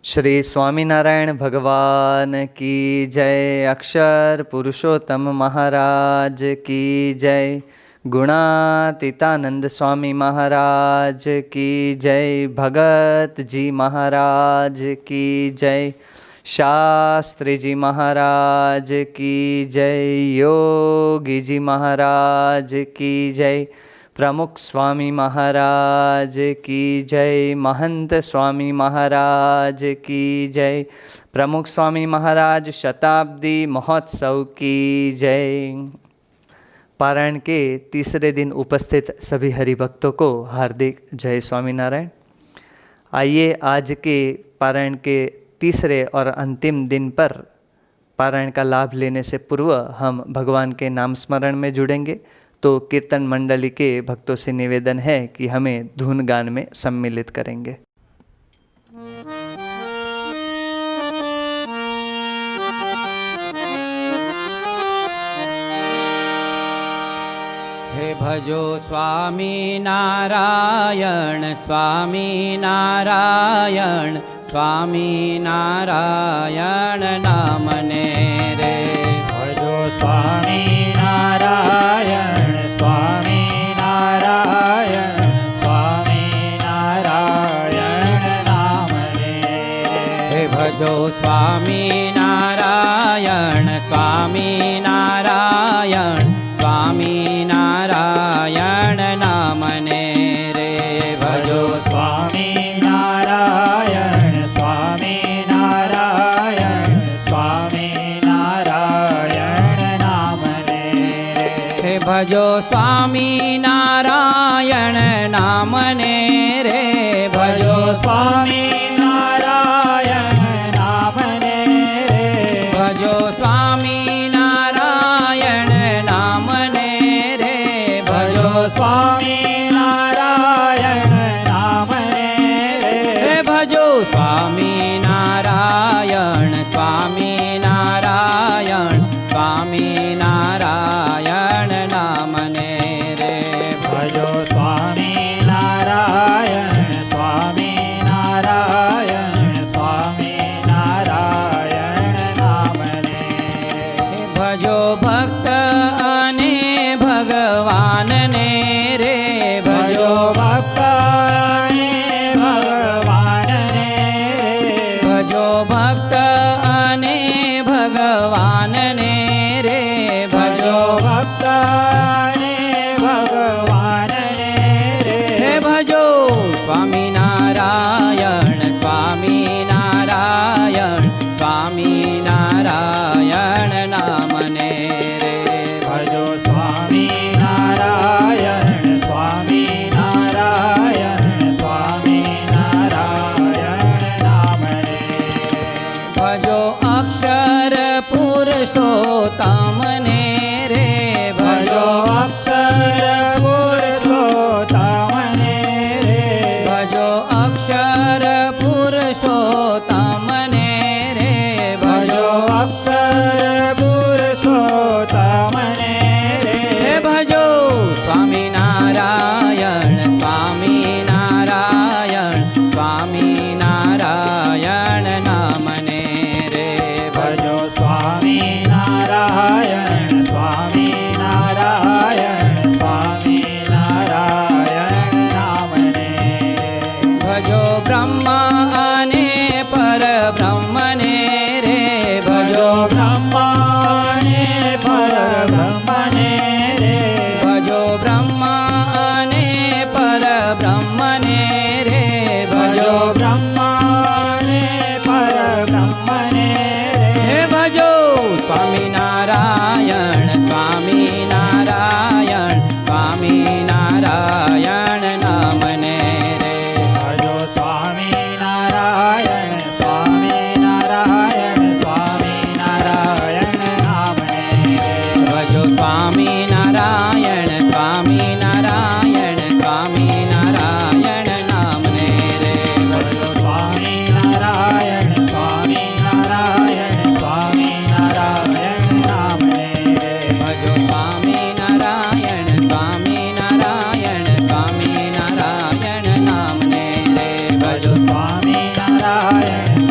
श्री स्वामीनारायण भगवान की जय। अक्षर पुरुषोत्तम महाराज की जय। गुणातीतानंद स्वामी महाराज की जय। भगत जी महाराज की जय। शास्त्री जी महाराज की जय। योगी जी महाराज की जय। प्रमुख स्वामी महाराज की जय। महंत स्वामी महाराज की जय। प्रमुख स्वामी महाराज शताब्दी महोत्सव की जय। पारायण के तीसरे दिन उपस्थित सभी हरिभक्तों को हार्दिक जय स्वामीनारायण। आइए आज के पारायण के तीसरे और अंतिम दिन पर पारायण का लाभ लेने से पूर्व हम भगवान के नाम स्मरण में जुड़ेंगे। तो कीर्तन मंडली के भक्तों से निवेदन है कि हमें धुन गान में सम्मिलित करेंगे। हे भजो स्वामी नारायण, स्वामी नारायण, स्वामी नारायण नामने रे। भजो स्वामी नारायण, स्वामी नारायण, स्वामी नारायण नामने रे। हे भजो स्वामी नारायण, स्वामी नारायण, स्वामी नारायण नामने रे। भजो स्वामी नारायण, स्वामी नारायण, स्वामी नारायण नामने रे। हे भजो स्वामी नारायण नामने रे। भजो स्वामी नारायण नामने रे। भजो स्वामी नारायण नामने रे। भजो स्वामी नारायण नामने रे। भजो स्वामी नारायण, स्वामी नारायण, स्वामी नारायण नामने रे। भजो स्वामी नारायण, स्वामी नारायण, स्वामी नारायण नामने रे। भजो भक्त अने भगवान ने रे। भजो भक्त ने भगवान ने रे। भजो भक्त अने भगवान ने रे। भजो भक्त ने भगवान ने रे। हे भजो स्वामी नारायण, स्वामी नारायण, स्वामी नारायण नामने रे। भजो स्वामी नारायण, स्वामी नारायण, स्वामी नारायण नामने रे। भजो अक्षर पुरुषोत्तम ने रे। भजो अक्षर पुरुषोत्तम ने रे। भजो अक्षर पुरुषोत्तम ने रे। भजो अक्षर पुरुषोत्तम ने रे। हे भजो स्वामी नारायण, स्वामी नारायण, स्वामी नारायण नामने रे। भजो स्वामी नारायण, स्वामी नारायण, स्वामी नारायण नामने रे। भजो ब्रह्मा अने पर ब्रह्मने रे। भजो ब्रह्मा ने पर ब्रह्मने रे। भजो ब्रह्मा अने पर ब्रह्मने रे। भजो ब्रह्मा ने पर ब्रह्मने रे। हे भजो स्वामी नारायण, स्वामी नारायण, स्वामी नारायण नामने रे। भजो स्वामी नारायण, स्वामी नारायण, स्वामी नारायण नामने रे। भजो स्वामी नारायण, स्वामी नारायण, स्वामी नारायण नामने रे। भजो स्वामी नारायण, स्वामी नारायण, स्वामी नारायण नामने रे। भजो स्वामी नारायण, स्वामी नारायण, स्वामी नारायण नामने रे। भजो स्वामी नारायण,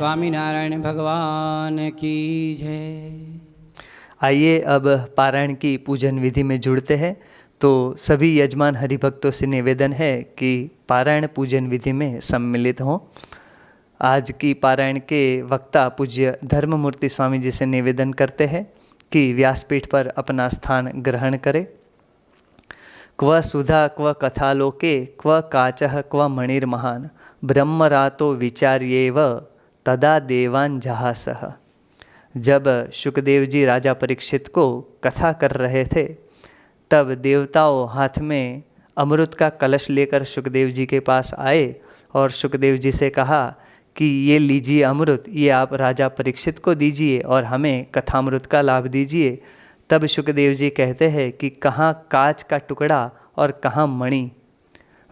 स्वामीनारायण भगवान की जय। आइए अब पारायण की पूजन विधि में जुड़ते हैं। तो सभी यजमान हरिभक्तों से निवेदन है कि पारायण पूजन विधि में सम्मिलित हों। आज की पारायण के वक्ता पूज्य धर्ममूर्ति स्वामी जी से निवेदन करते हैं कि व्यासपीठ पर अपना स्थान ग्रहण करें। क्व सुधा क्व कथालोके क्व काचः क्व मणिर्महान ब्रह्मरातो विचार्येव तदा देवान जहासः। जब शुकदेव जी राजा परीक्षित को कथा कर रहे थे तब देवताओं हाथ में अमृत का कलश लेकर शुकदेव जी के पास आए और शुकदेव जी से कहा कि ये लीजिए अमृत, ये आप राजा परीक्षित को दीजिए और हमें कथामृत का लाभ दीजिए। तब शुकदेव जी कहते हैं कि कहाँ कांच का टुकड़ा और कहाँ मणि,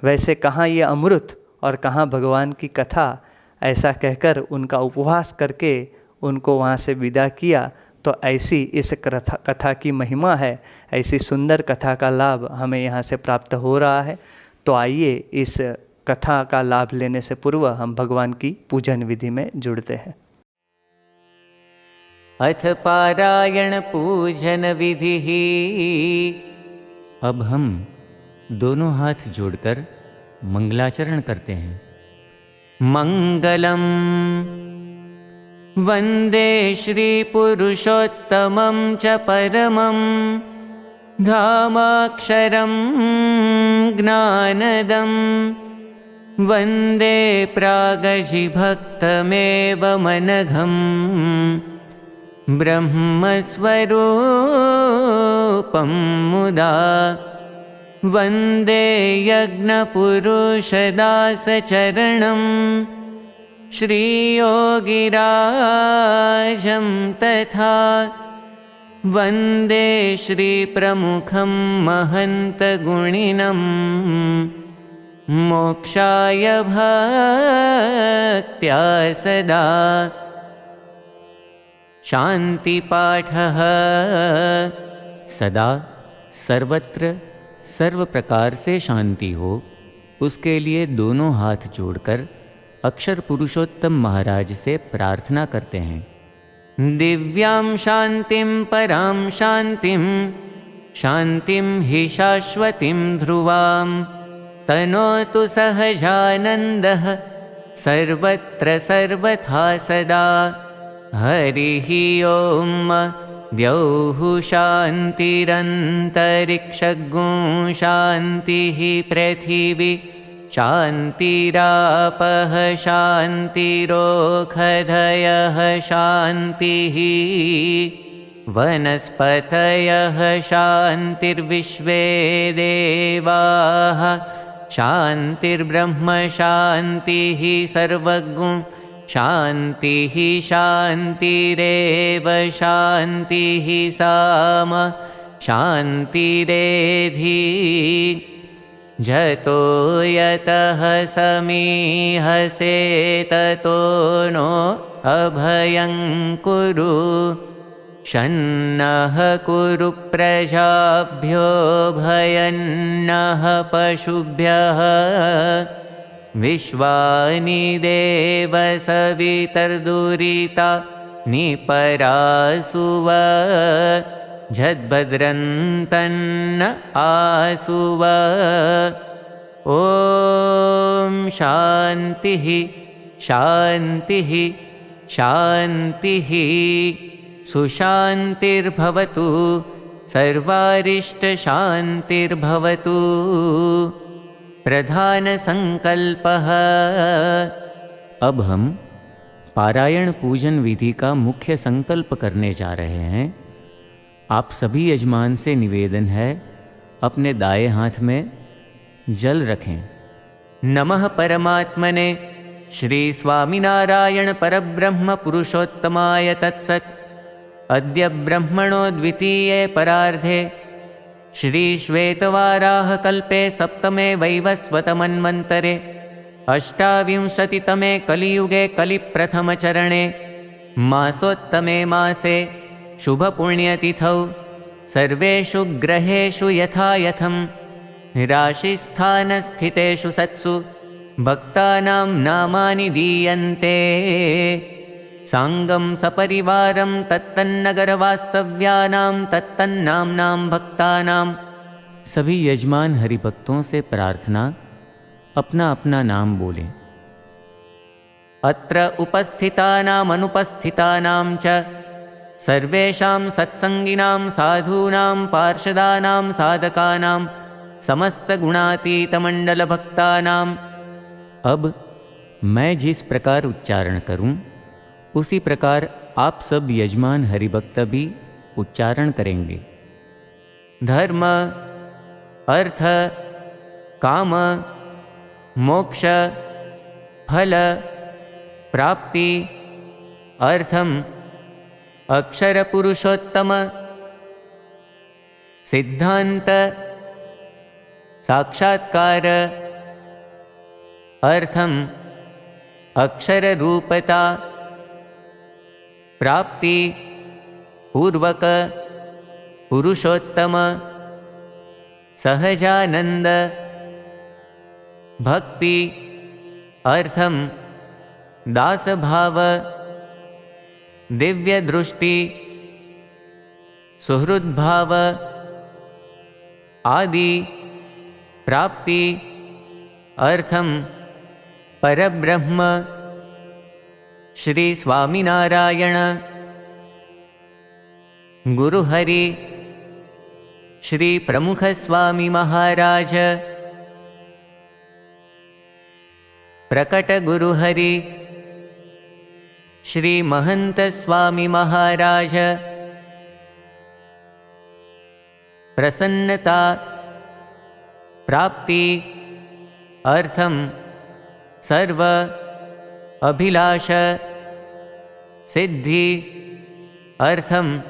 वैसे कहाँ ये अमृत और कहाँ भगवान की कथा। ऐसा कहकर उनका उपवास करके उनको वहाँ से विदा किया। तो ऐसी इस कथा की महिमा है, ऐसी सुंदर कथा का लाभ हमें यहाँ से प्राप्त हो रहा है। तो आइए इस कथा का लाभ लेने से पूर्व हम भगवान की पूजन विधि में जुड़ते हैं। अथ पारायण पूजन विधि। अब हम दोनों हाथ जोड़कर मंगलाचरण करते हैं। मंगलम वंदे श्री पुरुषोत्तमं च परमं धामाक्षरं ज्ञानदं वंदे प्रागजिभक्तमेव मनघं ब्रह्मस्वरूपं मुदा वंदे यज्ञपुरुषदासचरणं श्रीयोगिराजं तथा वंदे श्रीप्रमुखं महन्तगुणिनं मोक्षाय भक्त्या सदा। शांतिपाठः। सदा सर्वत्र सर्व प्रकार से शांति हो, उसके लिए दोनों हाथ जोड़कर अक्षर पुरुषोत्तम महाराज से प्रार्थना करते हैं। दिव्यां शांतिं परां शांतिं शांतिं हि शाश्वतीं ध्रुवां तनोतु सहजानन्दः सर्वत्र सर्वथा सदा। हरिः ओम। द्यौः शान्तिरन्तरिक्षगुं शान्तिः पृथिवी शान्तिरापः शान्तिरोषधयः शान्तिः वनस्पतयः शान्तिर्विश्वे देवाः शान्तिर्ब्रह्म शान्तिः सर्वगुं शान्तिः शान्तिरेव शान्तिः साम शान्तिरेधि। जतो यतः समीहसे ततो नो अभयं कुरु शन्नः कुरु प्रजाभ्यो भयन्नः पशुभ्यः। विश्वानि देव सवितर्दुरिता निपरासुव झद्भद्रन्तन्न आसुव। ॐ शान्तिः शान्तिः शान्तिः। सुशान्तिर्भवतु सर्वारिष्टशान्तिर्भवतु। प्रधान संकल्पः। अब हम पारायण पूजन विधि का मुख्य संकल्प करने जा रहे हैं। आप सभी यजमान से निवेदन है, अपने दाएं हाथ में जल रखें। नमः परमात्मने श्री स्वामिनारायण परब्रह्म पुरुषोत्तमाय तत्सत्। अद्य ब्रह्मणो द्वितीये परार्धे श्री श्वेतवाराह कल्पे सप्तमे वैवस्वतमन्वन्तरे अष्टाविंशतितमे कलियुगे कलिप्रथमचरणे मासोत्तमे मासे शुभपुण्यतिथौ सर्वेषु ग्रहेषु यथा यथं राशिस्थानस्थितेषु सत्सु भक्तानां नामानि दीयन्ते। सांगं सपरिवारं तत्तन्नगरवास्तव्यानां तत्तन्नाम्नां भक्तानां। सभी यजमान हरिभक्तों से प्रार्थना अपना अपना नाम बोलें। अत्र उपस्थितानाम् अनुपस्थितानां च सर्वेषां सत्संगिनां साधूनां पार्षदानां साधकानां समस्तगुणातीतमण्डलभक्तानाम्। अब मैं जिस प्रकार उच्चारण करूं, उसी प्रकार आप सब यजमान हरिभक्त भी उच्चारण करेंगे। धर्म, अर्थ, काम, मोक्ष, फल, प्राप्ति, अर्थम, अक्षर पुरुषोत्तम, सिद्धांत, साक्षात्कार, अर्थम, अक्षर रूपता, प्राप्ति, पूर्वक, पुरुषोत्तम, सहजानंद, भक्ति, अर्थम, दास भाव, दिव्य दृष्टि, सुहृद भाव, आदि, प्राप्ति, अर्थम, परब्रह्म, श्री स्वामीनारायण, गुरुहरि, श्री प्रमुख स्वामी महाराज, प्रकट गुरुहरि, श्री महंत स्वामी महाराज, प्रसन्नता, प्राप्ति, अर्थम, सर्व, अभिलाष, सिद्धि, अर्थम,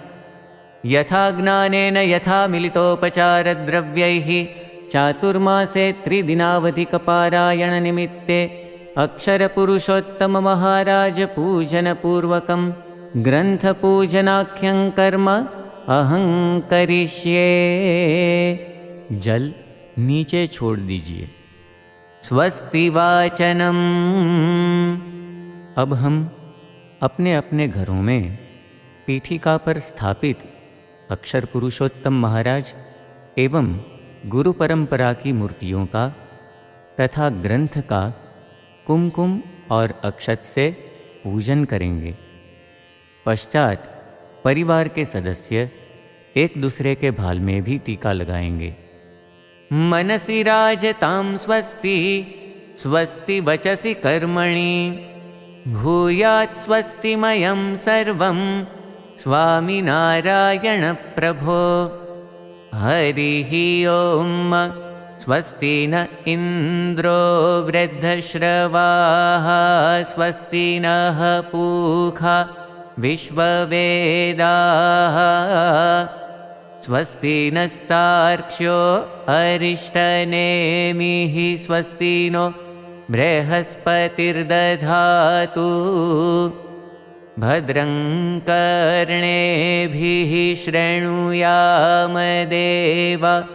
यथा ज्ञानेन यथा मिलितोपचार द्रव्यैः चातुर्मासे त्रिदिनावधिकपारायण निमित्ते अक्षर पुरुषोत्तम महाराज पूजन पूर्वकं ग्रंथ पूजनाख्यं कर्म अहं करिष्ये। जल नीचे छोड़ दीजिए। स्वस्ति वाचनम। अब हम अपने अपने घरों में पीठिका पर स्थापित अक्षर पुरुषोत्तम महाराज एवं गुरु परंपरा की मूर्तियों का तथा ग्रंथ का कुमकुम और अक्षत से पूजन करेंगे। पश्चात परिवार के सदस्य एक दूसरे के भाल में भी टीका लगाएंगे। मनसि राजतां स्वस्ति, स्वस्ति वचसि कर्मणि, भूयात् स्वस्तिमयं सर्वं स्वामिनारायण प्रभो। हरिः ओम। स्वस्ति न इंद्रो वृद्धश्रवाः, स्वस्ति नः पूषा विश्ववेदाः, स्वस्ति नस्तार्क्ष्यो अरिष्टनेमिः, स्वस्ति नो बृहस्पतिर्दधातु। भद्रं कर्णेभिः शृणुयाम देवा,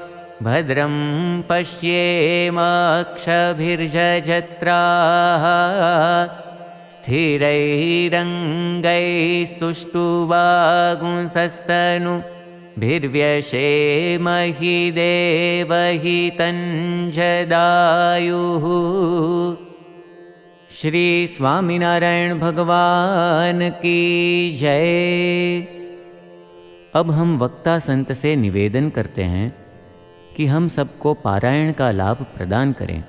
भद्रं पश्येमाक्षभिर्यजत्राः, स्थिरैरङ्गैस्तुष्टुवागुंसस्तनुभिर्व्यशेमहि देवहितञ्जदायुः। श्री स्वामीनारायण भगवान की जय। अब हम वक्ता संत से निवेदन करते हैं कि हम सबको पारायण का लाभ प्रदान करें।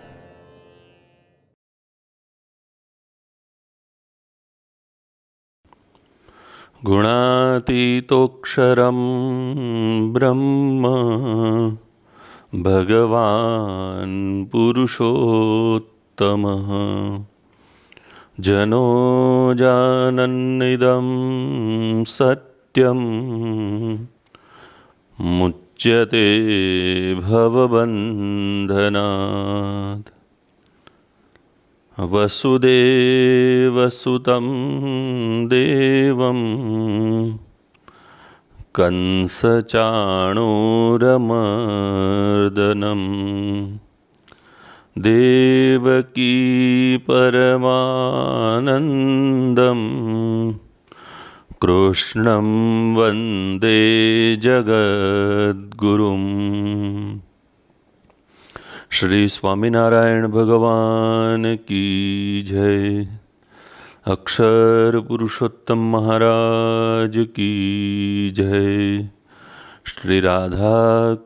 गुणातीतोक्षरं ब्रह्म भगवान् पुरुषोत्तमः, जनो जानन्निदं सत्यं मुच्यते भवबन्धनात्। वसुदेवसुतं देवं कंसचाणूरमर्दनं, देवकी परमानन्दं कृष्णं वन्दे जगद्गुरुम्। श्री स्वामीनारायण भगवान की जय। अक्षर पुरुषोत्तम महाराज की जय। श्री राधा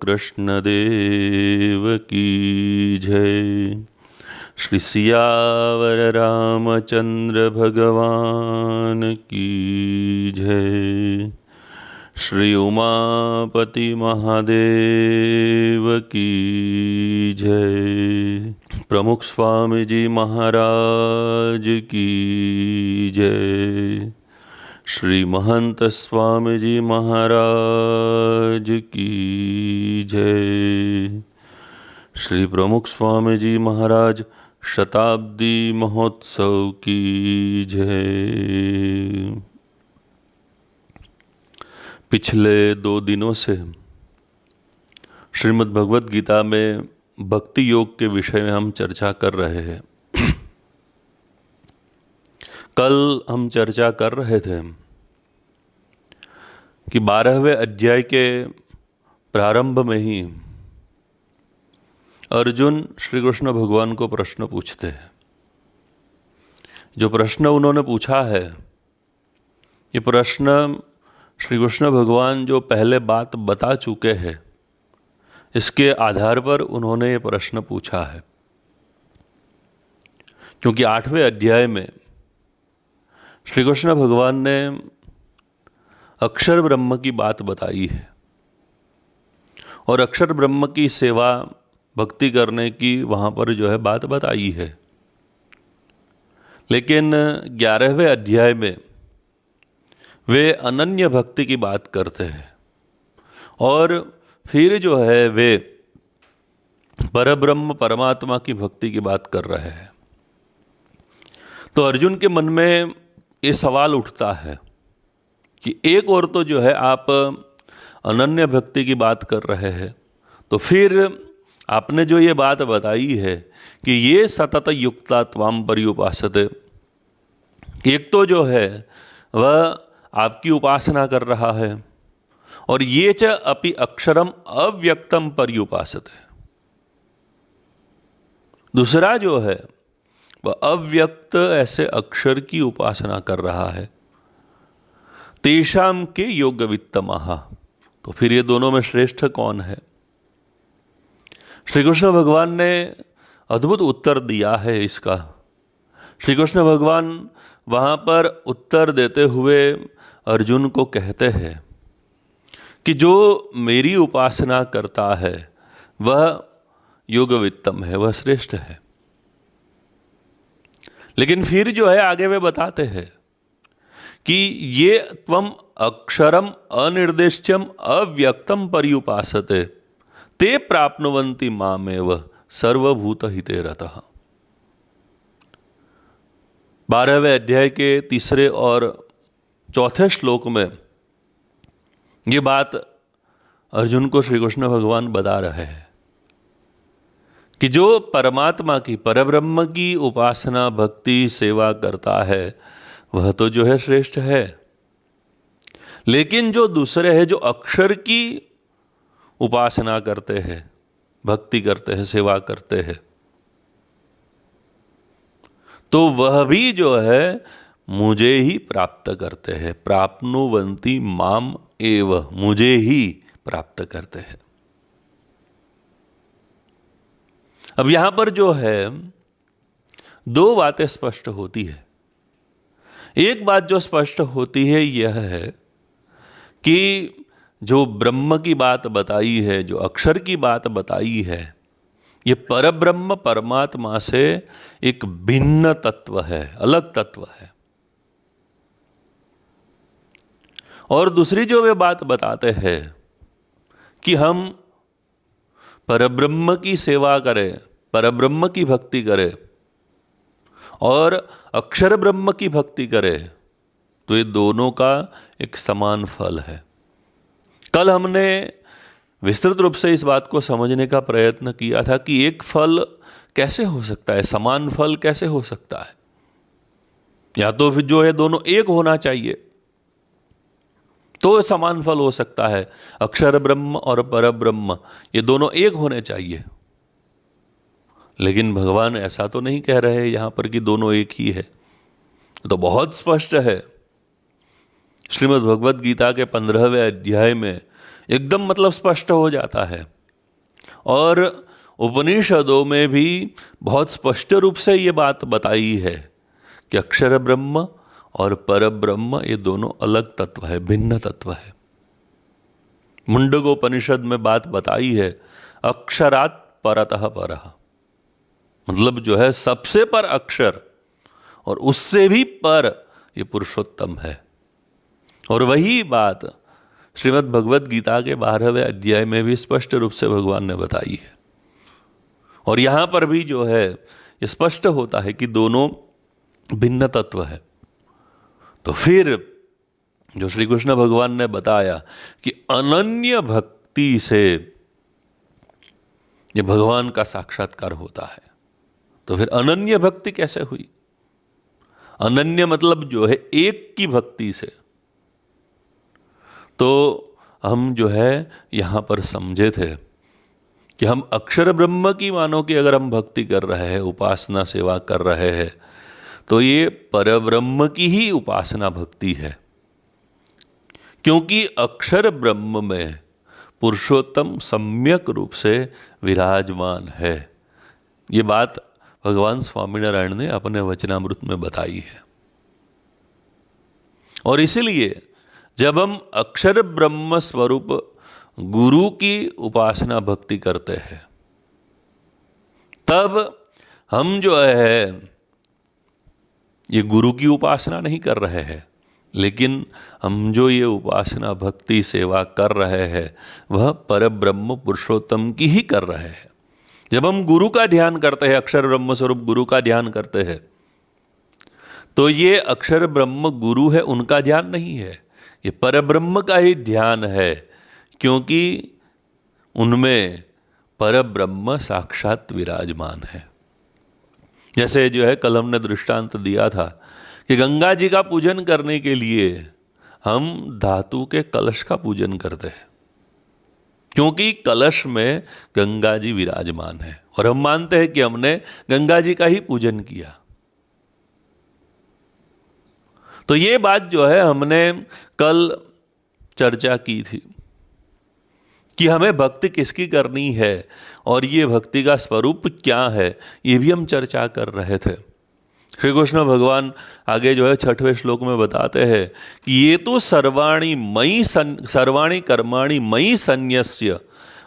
कृष्ण देव की जय। श्री सियावर रामचंद्र भगवान की जय। श्री उमापति महादेव की जय। प्रमुख स्वामी जी महाराज की जय। श्री महंत स्वामी जी महाराज की जय। श्री प्रमुख स्वामी जी महाराज शताब्दी महोत्सव की जय। पिछले 2 दिनों से श्रीमद् भगवत गीता में भक्ति योग के विषय में हम चर्चा कर रहे हैं। कल हम चर्चा कर रहे थे कि 12वें अध्याय के प्रारंभ में ही अर्जुन श्री कृष्ण भगवान को प्रश्न पूछते हैं। जो प्रश्न उन्होंने पूछा है, ये प्रश्न श्री कृष्ण भगवान जो पहले बात बता चुके हैं, इसके आधार पर उन्होंने ये प्रश्न पूछा है। क्योंकि 8वें अध्याय में श्री कृष्ण भगवान ने अक्षर ब्रह्म की बात बताई है और अक्षर ब्रह्म की सेवा भक्ति करने की वहाँ पर जो है बात बताई है। लेकिन 11वें अध्याय में वे अनन्य भक्ति की बात करते हैं और फिर जो है वे परब्रह्म परमात्मा की भक्ति की बात कर रहे हैं। तो अर्जुन के मन में ये सवाल उठता है कि एक और तो जो है आप अनन्य भक्ति की बात कर रहे हैं, तो फिर आपने जो ये बात बताई है कि ये सतत युक्ता त्वाम पर्युपासते, एक तो जो है वह आपकी उपासना कर रहा है और ये च अपि अक्षरम अव्यक्तम पर्युपासते, दूसरा जो है वह अव्यक्त ऐसे अक्षर की उपासना कर रहा है। तेषाम के योग वित्तमः, तो फिर ये दोनों में श्रेष्ठ कौन है? श्री कृष्ण भगवान ने अद्भुत उत्तर दिया है इसका। श्री कृष्ण भगवान वहाँ पर उत्तर देते हुए अर्जुन को कहते हैं कि जो मेरी उपासना करता है वह योगवित्तम है, वह श्रेष्ठ है। लेकिन फिर जो है आगे वे बताते हैं कि ये त्वम अक्षरम अनिर्देश्यम अव्यक्तम पर्युपासते ते प्राप्नुवन्ति मामेव सर्वभूत हिते रतः। 12वें अध्याय के 3 और 4 श्लोक में ये बात अर्जुन को श्री कृष्ण भगवान बता रहे हैं कि जो परमात्मा की परब्रह्म की उपासना भक्ति सेवा करता है वह तो जो है श्रेष्ठ है, लेकिन जो दूसरे हैं जो अक्षर की उपासना करते हैं, भक्ति करते हैं, सेवा करते हैं, तो वह भी जो है मुझे ही प्राप्त करते हैं। प्राप्नुवन्ति माम एव, मुझे ही प्राप्त करते हैं। अब यहां पर जो है 2 बातें स्पष्ट होती है। एक बात जो स्पष्ट होती है यह है कि जो ब्रह्म की बात बताई है, जो अक्षर की बात बताई है, ये परब्रह्म परमात्मा से एक भिन्न तत्व है, अलग तत्व है। और दूसरी जो वे बात बताते हैं कि हम परब्रह्म की सेवा करें, परब्रह्म की भक्ति करें और अक्षर ब्रह्म की भक्ति करें, तो ये दोनों का एक समान फल है। कल हमने विस्तृत रूप से इस बात को समझने का प्रयत्न किया था कि एक फल कैसे हो सकता है, समान फल कैसे हो सकता है। या तो फिर जो है दोनों एक होना चाहिए, तो समान फल हो सकता है। अक्षर ब्रह्म और पर ब्रह्म ये दोनों एक होने चाहिए, लेकिन भगवान ऐसा तो नहीं कह रहे यहाँ पर कि दोनों एक ही है। तो बहुत स्पष्ट है, श्रीमद् भगवत गीता के 15वें अध्याय में एकदम मतलब स्पष्ट हो जाता है, और उपनिषदों में भी बहुत स्पष्ट रूप से ये बात बताई है कि अक्षर ब्रह्म और पर ब्रह्म ये दोनों अलग तत्व है, भिन्न तत्व है। मुंडकोपनिषद में बात बताई है, अक्षरात् परतः परः, मतलब जो है सबसे पर अक्षर और उससे भी पर ये पुरुषोत्तम है। और वही बात श्रीमद् भगवत गीता के 12वें अध्याय में भी स्पष्ट रूप से भगवान ने बताई है। और यहाँ पर भी जो है ये स्पष्ट होता है कि दोनों भिन्न तत्व है। तो फिर जो श्री कृष्ण भगवान ने बताया कि अनन्य भक्ति से ये भगवान का साक्षात्कार होता है, तो फिर अनन्य भक्ति कैसे हुई? अनन्य मतलब जो है एक की भक्ति से। तो हम जो है यहाँ पर समझे थे कि हम अक्षर ब्रह्म की मानो कि अगर हम भक्ति कर रहे हैं, उपासना सेवा कर रहे हैं, तो ये परब्रह्म की ही उपासना भक्ति है, क्योंकि अक्षर ब्रह्म में पुरुषोत्तम सम्यक रूप से विराजमान है। ये बात भगवान स्वामीनारायण ने अपने वचनामृत में बताई है। और इसलिए जब हम अक्षर ब्रह्म स्वरूप गुरु की उपासना भक्ति करते हैं, तब हम जो है ये गुरु की उपासना नहीं कर रहे हैं, लेकिन हम जो ये उपासना भक्ति सेवा कर रहे हैं वह परब्रह्म पुरुषोत्तम की ही कर रहे हैं। जब हम गुरु का ध्यान करते हैं, अक्षर ब्रह्म स्वरूप गुरु का ध्यान करते हैं, तो ये अक्षर ब्रह्म गुरु है उनका ध्यान नहीं है, ये परब्रह्म का ही ध्यान है, क्योंकि उनमें परब्रह्म साक्षात विराजमान है। जैसे जो है कल हमने दृष्टांत दिया था कि गंगा जी का पूजन करने के लिए हम धातु के कलश का पूजन करते हैं, क्योंकि कलश में गंगा जी विराजमान है और हम मानते हैं कि हमने गंगा जी का ही पूजन किया। तो ये बात जो है हमने कल चर्चा की थी कि हमें भक्ति किसकी करनी है और ये भक्ति का स्वरूप क्या है, ये भी हम चर्चा कर रहे थे। श्री कृष्ण भगवान आगे जो है 6वें श्लोक में बताते हैं कि ये तो सर्वाणि कर्माणि मयि संन्यस्य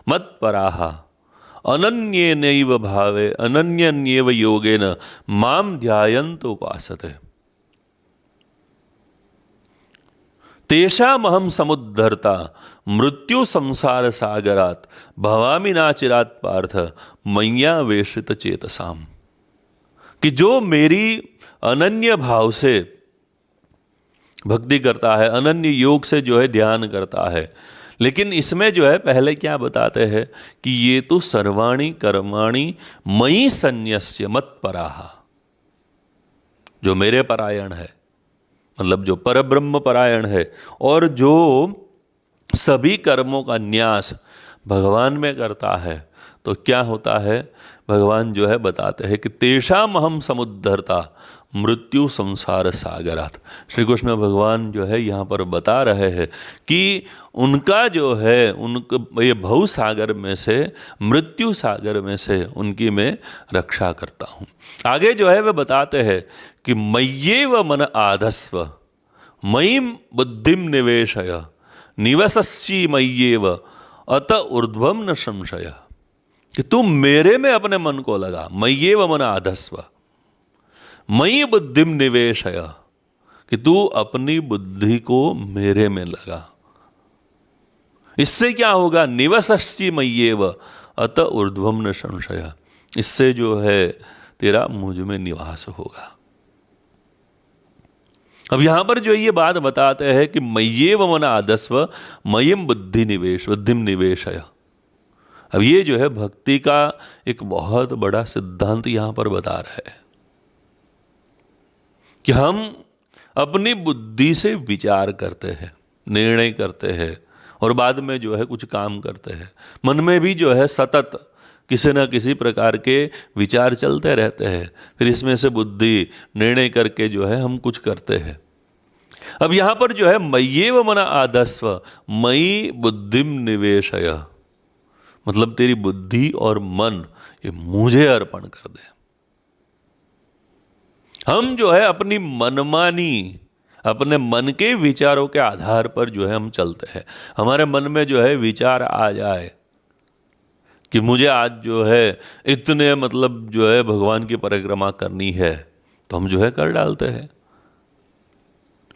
मत्पराः अनन्येनैव भावे अनन्यन्येव योगेन माम ध्यायन्त उपासते तेषामहं समुद्धर्ता मृत्यु संसार सागरात् भवामि नाचिरात् पार्थ मय्यावेशित चेतसाम। कि जो मेरी अनन्य भाव से भक्ति करता है, अनन्य योग से जो है ध्यान करता है, लेकिन इसमें जो है पहले क्या बताते हैं कि ये तो सर्वाणि कर्माणि मयि संन्यस्य मत्पराः, जो मेरे परायण है, मतलब जो परब्रह्म परायण है और जो सभी कर्मों का न्यास भगवान में करता है, तो क्या होता है, भगवान जो है बताते हैं कि तेषाम हम समुद्धरता मृत्यु संसार सागरात। श्री कृष्ण भगवान जो है यहाँ पर बता रहे हैं कि उनका जो है उनका ये भव सागर में से, मृत्यु सागर में से उनकी मैं रक्षा करता हूँ। आगे जो है वे बताते हैं कि मय्येव मन आधस्व मयिम बुद्धिम निवेशय निवसस्यि मय्येव अत ऊर्ध्वम न संशय। कि तू मेरे में अपने मन को लगा, मय्येव मन आधस्व मयि बुद्धिम निवेशय, कि तू अपनी बुद्धि को मेरे में लगा। इससे क्या होगा, निवसस्यि मय्येव अत ऊर्ध्वम न संशय, इससे जो है तेरा मुझ में निवास होगा। अब यहां पर जो ये बात बताते हैं कि मय्येव मन आधस्व मयिम बुद्धिम निवेशय। अब ये जो है भक्ति का एक बहुत बड़ा सिद्धांत यहां पर बता रहे हैं कि हम अपनी बुद्धि से विचार करते हैं। निर्णय करते हैं और बाद में जो है कुछ काम करते हैं। मन में भी जो है सतत किसी न किसी प्रकार के विचार चलते रहते हैं, फिर इसमें से बुद्धि निर्णय करके जो है हम कुछ करते हैं। अब यहाँ पर जो है मय्येव मन आधस्व मयि बुद्धिम निवेशय, मतलब तेरी बुद्धि और मन ये मुझे अर्पण कर दे। हम जो है अपनी मनमानी, अपने मन के विचारों के आधार पर जो है हम चलते हैं। हमारे मन में जो है विचार आ जाए कि मुझे आज जो है इतने मतलब जो है भगवान की परिक्रमा करनी है, तो हम जो है कर डालते हैं।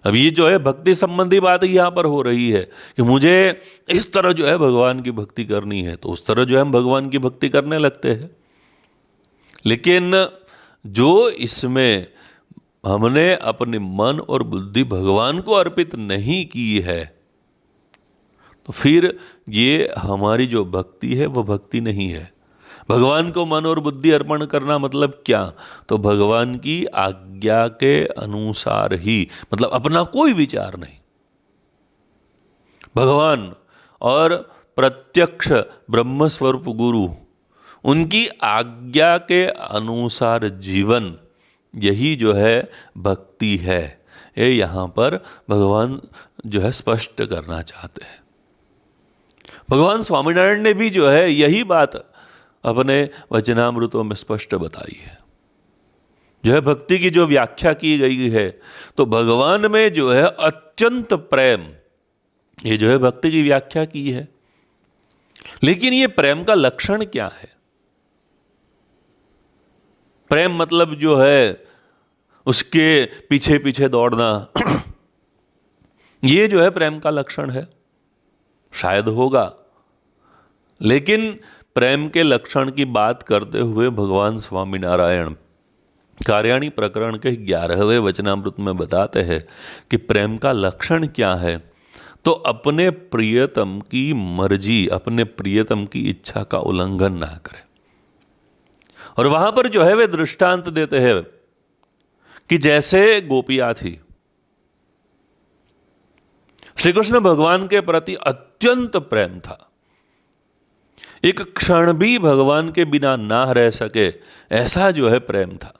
अब ये जो है भक्ति संबंधी बात यहाँ पर हो रही है कि मुझे इस तरह जो है भगवान की भक्ति करनी है, तो उस तरह जो है हम भगवान की भक्ति करने लगते हैं। लेकिन जो इसमें हमने अपने मन और बुद्धि भगवान को अर्पित नहीं की है, तो फिर ये हमारी जो भक्ति है वो भक्ति नहीं है। भगवान को मन और बुद्धि अर्पण करना मतलब क्या? तो भगवान की आज्ञा के अनुसार ही, मतलब अपना कोई विचार नहीं। भगवान और प्रत्यक्ष ब्रह्म स्वरूप गुरु, उनकी आज्ञा के अनुसार जीवन, यही जो है भक्ति है। ये यहाँ पर भगवान जो है स्पष्ट करना चाहते हैं। भगवान स्वामीनारायण ने भी जो है यही बात अपने वचनामृतों में स्पष्ट बताई है। जो है भक्ति की जो व्याख्या की गई है, तो भगवान में जो है अत्यंत प्रेम, ये जो है भक्ति की व्याख्या की है। लेकिन ये प्रेम का लक्षण क्या है? प्रेम मतलब जो है उसके पीछे पीछे दौड़ना, ये जो है प्रेम का लक्षण है? शायद होगा। लेकिन प्रेम के लक्षण की बात करते हुए भगवान स्वामीनारायण कार्याणी प्रकरण के 11वें वचनामृत में बताते हैं कि प्रेम का लक्षण क्या है? तो अपने प्रियतम की मर्जी, अपने प्रियतम की इच्छा का उल्लंघन ना करें। और वहां पर जो है वे दृष्टांत देते हैं कि जैसे गोपियां थी, श्री कृष्ण भगवान के प्रति अत्यंत प्रेम था, एक क्षण भी भगवान के बिना ना रह सके, ऐसा जो है प्रेम था।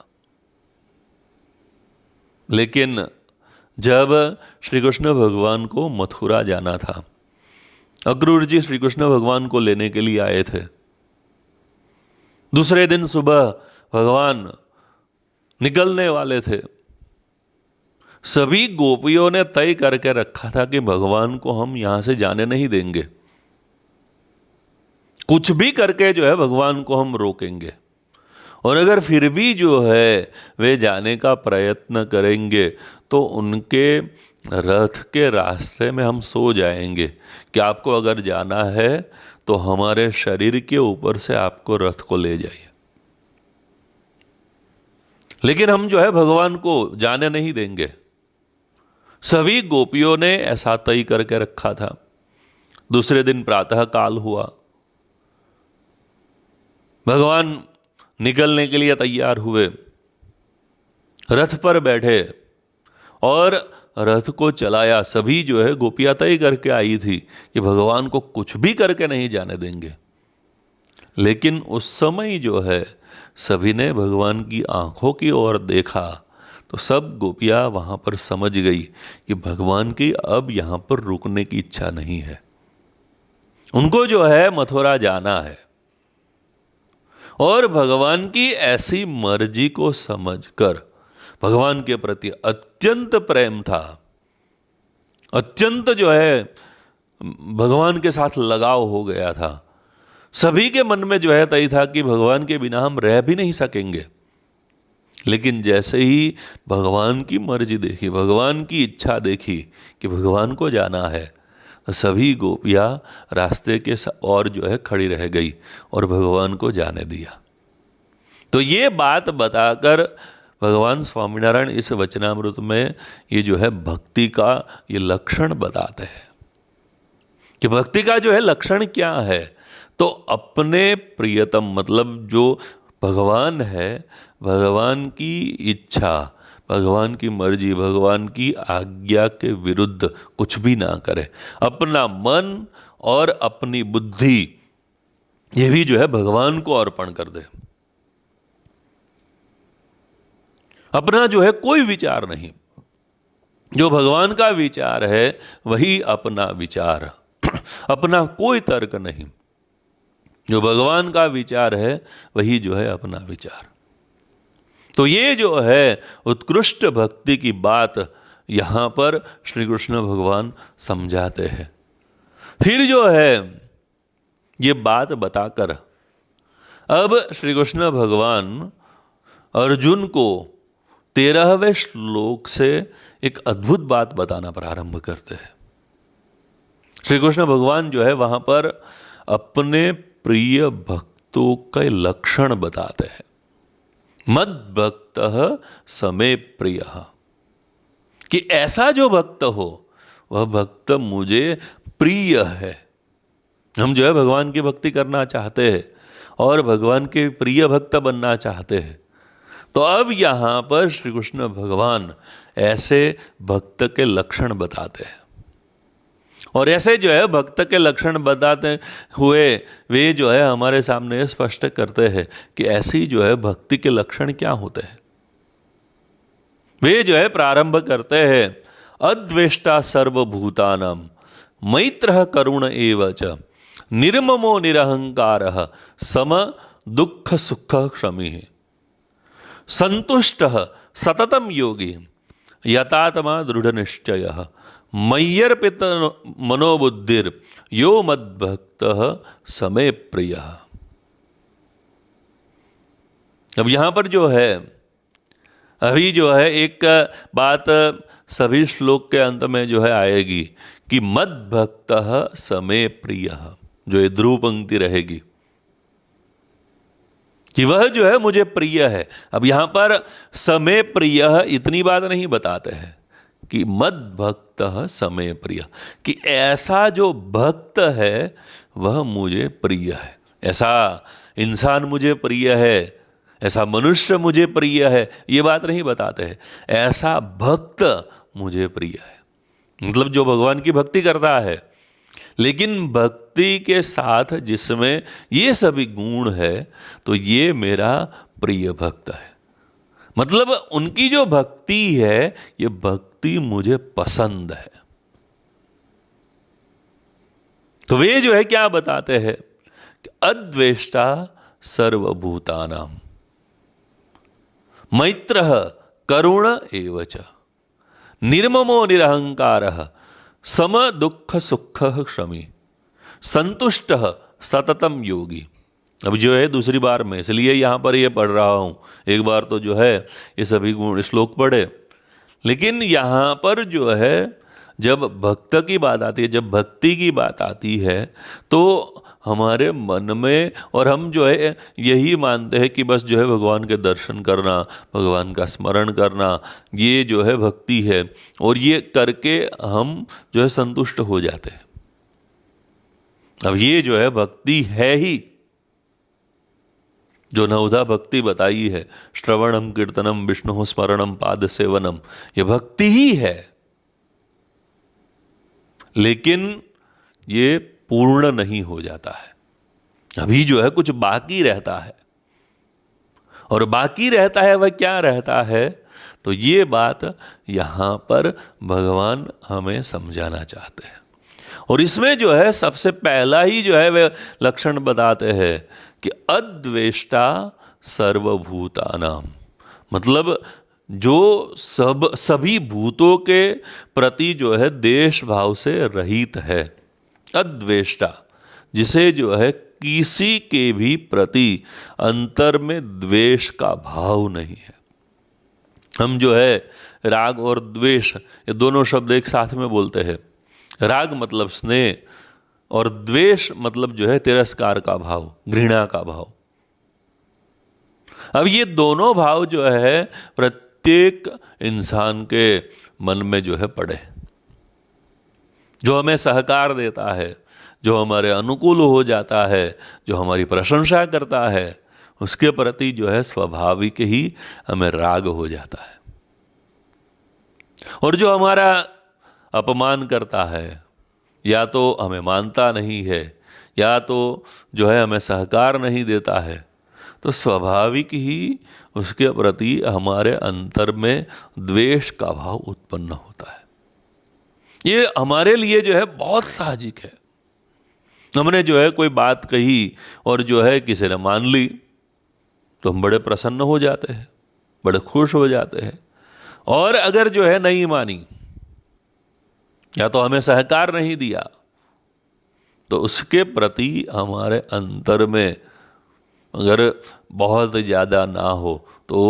लेकिन जब श्री कृष्ण भगवान को मथुरा जाना था, अक्रूर जी श्री कृष्ण भगवान को लेने के लिए आए थे। दूसरे दिन सुबह भगवान निकलने वाले थे। सभी गोपियों ने तय करके रखा था कि भगवान को हम यहां से जाने नहीं देंगे, कुछ भी करके जो है भगवान को हम रोकेंगे। और अगर फिर भी जो है वे जाने का प्रयत्न करेंगे तो उनके रथ के रास्ते में हम सो जाएंगे कि आपको अगर जाना है तो हमारे शरीर के ऊपर से आपको रथ को ले जाइए। लेकिन हम जो है भगवान को जाने नहीं देंगे। सभी गोपियों ने ऐसा तय करके रखा था। दूसरे दिन प्रातः काल हुआ, भगवान निकलने के लिए तैयार हुए, रथ पर बैठे और रथ को चलाया। सभी जो है गोपियां तय करके आई थी कि भगवान को कुछ भी करके नहीं जाने देंगे। लेकिन उस समय जो है सभी ने भगवान की आंखों की ओर देखा तो सब गोपियां वहां पर समझ गई कि भगवान की अब यहां पर रुकने की इच्छा नहीं है, उनको जो है मथुरा जाना है। और भगवान की ऐसी मर्जी को समझकर भगवान के प्रति अत्यंत प्रेम था, अत्यंत जो है भगवान के साथ लगाव हो गया था। सभी के मन में जो है तय था कि भगवान के बिना हम रह भी नहीं सकेंगे। लेकिन जैसे ही भगवान की मर्जी देखी, भगवान की इच्छा देखी कि भगवान को जाना है, सभी गोपियां रास्ते के और जो है खड़ी रह गई और भगवान को जाने दिया। तो ये बात बताकर भगवान स्वामीनारायण इस वचनामृत में ये जो है भक्ति का ये लक्षण बताते हैं कि भक्ति का जो है लक्षण क्या है। तो अपने प्रियतम, मतलब जो भगवान है, भगवान की इच्छा, भगवान की मर्जी, भगवान की आज्ञा के विरुद्ध कुछ भी ना करे। अपना मन और अपनी बुद्धि ये भी जो है भगवान को अर्पण कर दे। अपना जो है कोई विचार नहीं, जो भगवान का विचार है वही अपना विचार, अपना कोई तर्क नहीं। जो भगवान का विचार है वही जो है अपना विचार। तो ये जो है उत्कृष्ट भक्ति की बात यहाँ पर श्री कृष्ण भगवान समझाते हैं। फिर जो है ये बात बताकर अब श्री कृष्ण भगवान अर्जुन को 13वें श्लोक से एक अद्भुत बात बताना प्रारंभ करते हैं। श्री कृष्ण भगवान जो है वहाँ पर अपने प्रिय भक्तों के लक्षण बताते हैं। मद भक्त समे प्रिय, कि ऐसा जो भक्त हो वह भक्त मुझे प्रिय है। हम जो है भगवान की भक्ति करना चाहते हैं और भगवान के प्रिय भक्त बनना चाहते हैं। तो अब यहाँ पर श्री कृष्ण भगवान ऐसे भक्त के लक्षण बताते हैं, और ऐसे जो है भक्त के लक्षण बताते हुए वे जो है हमारे सामने स्पष्ट करते हैं कि ऐसी जो है भक्ति के लक्षण क्या होते हैं। वे जो है प्रारंभ करते हैं, अद्वेष्टा सर्वभूतानां मैत्रः करुण एव च निर्ममो निरहंकारः सम दुःख सुख क्षमी संतुष्टः सततं योगी यतात्मा दृढ़निश्चयः मय्यर्पित मनोबुद्धिर यो मद्भक्तः समे प्रियः। अब यहाँ पर जो है अभी जो है एक बात सभी श्लोक के अंत में जो है आएगी कि मद्भक्तः समे प्रियः, जो ये ध्रुव पंक्ति रहेगी कि वह जो है मुझे प्रिय है। अब यहाँ पर समे प्रियः इतनी बात नहीं बताते हैं कि मद भक्त समय प्रिय, कि ऐसा जो भक्त है वह मुझे प्रिय है। ऐसा इंसान मुझे प्रिय है, ऐसा मनुष्य मुझे प्रिय है, ये बात नहीं बताते हैं। ऐसा भक्त मुझे प्रिय है, मतलब जो भगवान की भक्ति करता है, लेकिन भक्ति के साथ जिसमें ये सभी गुण है, तो ये मेरा प्रिय भक्त है। मतलब उनकी जो भक्ति है ये भक्ति मुझे पसंद है। तो वे जो है क्या बताते हैं कि अद्वेष्टा सर्वभूतानां मैत्रः करुण एव च निर्ममो निरहंकारः सम दुःख सुख क्षमी संतुष्टः सततं योगी। अब जो है दूसरी बार मैं इसलिए यहाँ पर ये पढ़ रहा हूँ, एक बार तो जो है ये सभी गुण श्लोक पढ़े, लेकिन यहाँ पर जो है जब भक्त की बात आती है, जब भक्ति की बात आती है, तो हमारे मन में, और हम जो है यही मानते हैं कि बस जो है भगवान के दर्शन करना, भगवान का स्मरण करना, ये जो है भक्ति है, और ये करके हम जो है संतुष्ट हो जाते हैं। अब ये जो है भक्ति है ही, जो नवधा भक्ति बताई है, श्रवणम कीर्तनम विष्णु स्मरणम पाद सेवनम, ये भक्ति ही है। लेकिन ये पूर्ण नहीं हो जाता है, अभी जो है कुछ बाकी रहता है, और बाकी रहता है वह क्या रहता है, तो ये बात यहाँ पर भगवान हमें समझाना चाहते हैं। और इसमें जो है सबसे पहला ही जो है वे लक्षण बताते हैं कि अद्वेष्टा सर्वभूतानां, मतलब जो सभी भूतों के प्रति जो है देश भाव से रहित है। अद्वेष्टा, जिसे जो है किसी के भी प्रति अंतर में द्वेष का भाव नहीं है। हम जो है राग और द्वेष ये दोनों शब्द एक साथ में बोलते हैं। राग मतलब स्नेह और द्वेष मतलब जो है तिरस्कार का भाव, घृणा का भाव। अब ये दोनों भाव जो है प्रत्येक इंसान के मन में जो है पड़े, जो हमें सहकार देता है, जो हमारे अनुकूल हो जाता है, जो हमारी प्रशंसा करता है, उसके प्रति जो है स्वाभाविक ही हमें राग हो जाता है। और जो हमारा अपमान करता है, या तो हमें मानता नहीं है, या तो जो है हमें सहकार नहीं देता है, तो स्वाभाविक ही उसके प्रति हमारे अंतर में द्वेष का भाव उत्पन्न होता है। ये हमारे लिए जो है बहुत साहजिक है। हमने जो है कोई बात कही और जो है किसी ने मान ली तो हम बड़े प्रसन्न हो जाते हैं, बड़े खुश हो जाते हैं। और अगर जो है नहीं मानी या तो हमें सहकार नहीं दिया तो उसके प्रति हमारे अंतर में अगर बहुत ज़्यादा ना हो तो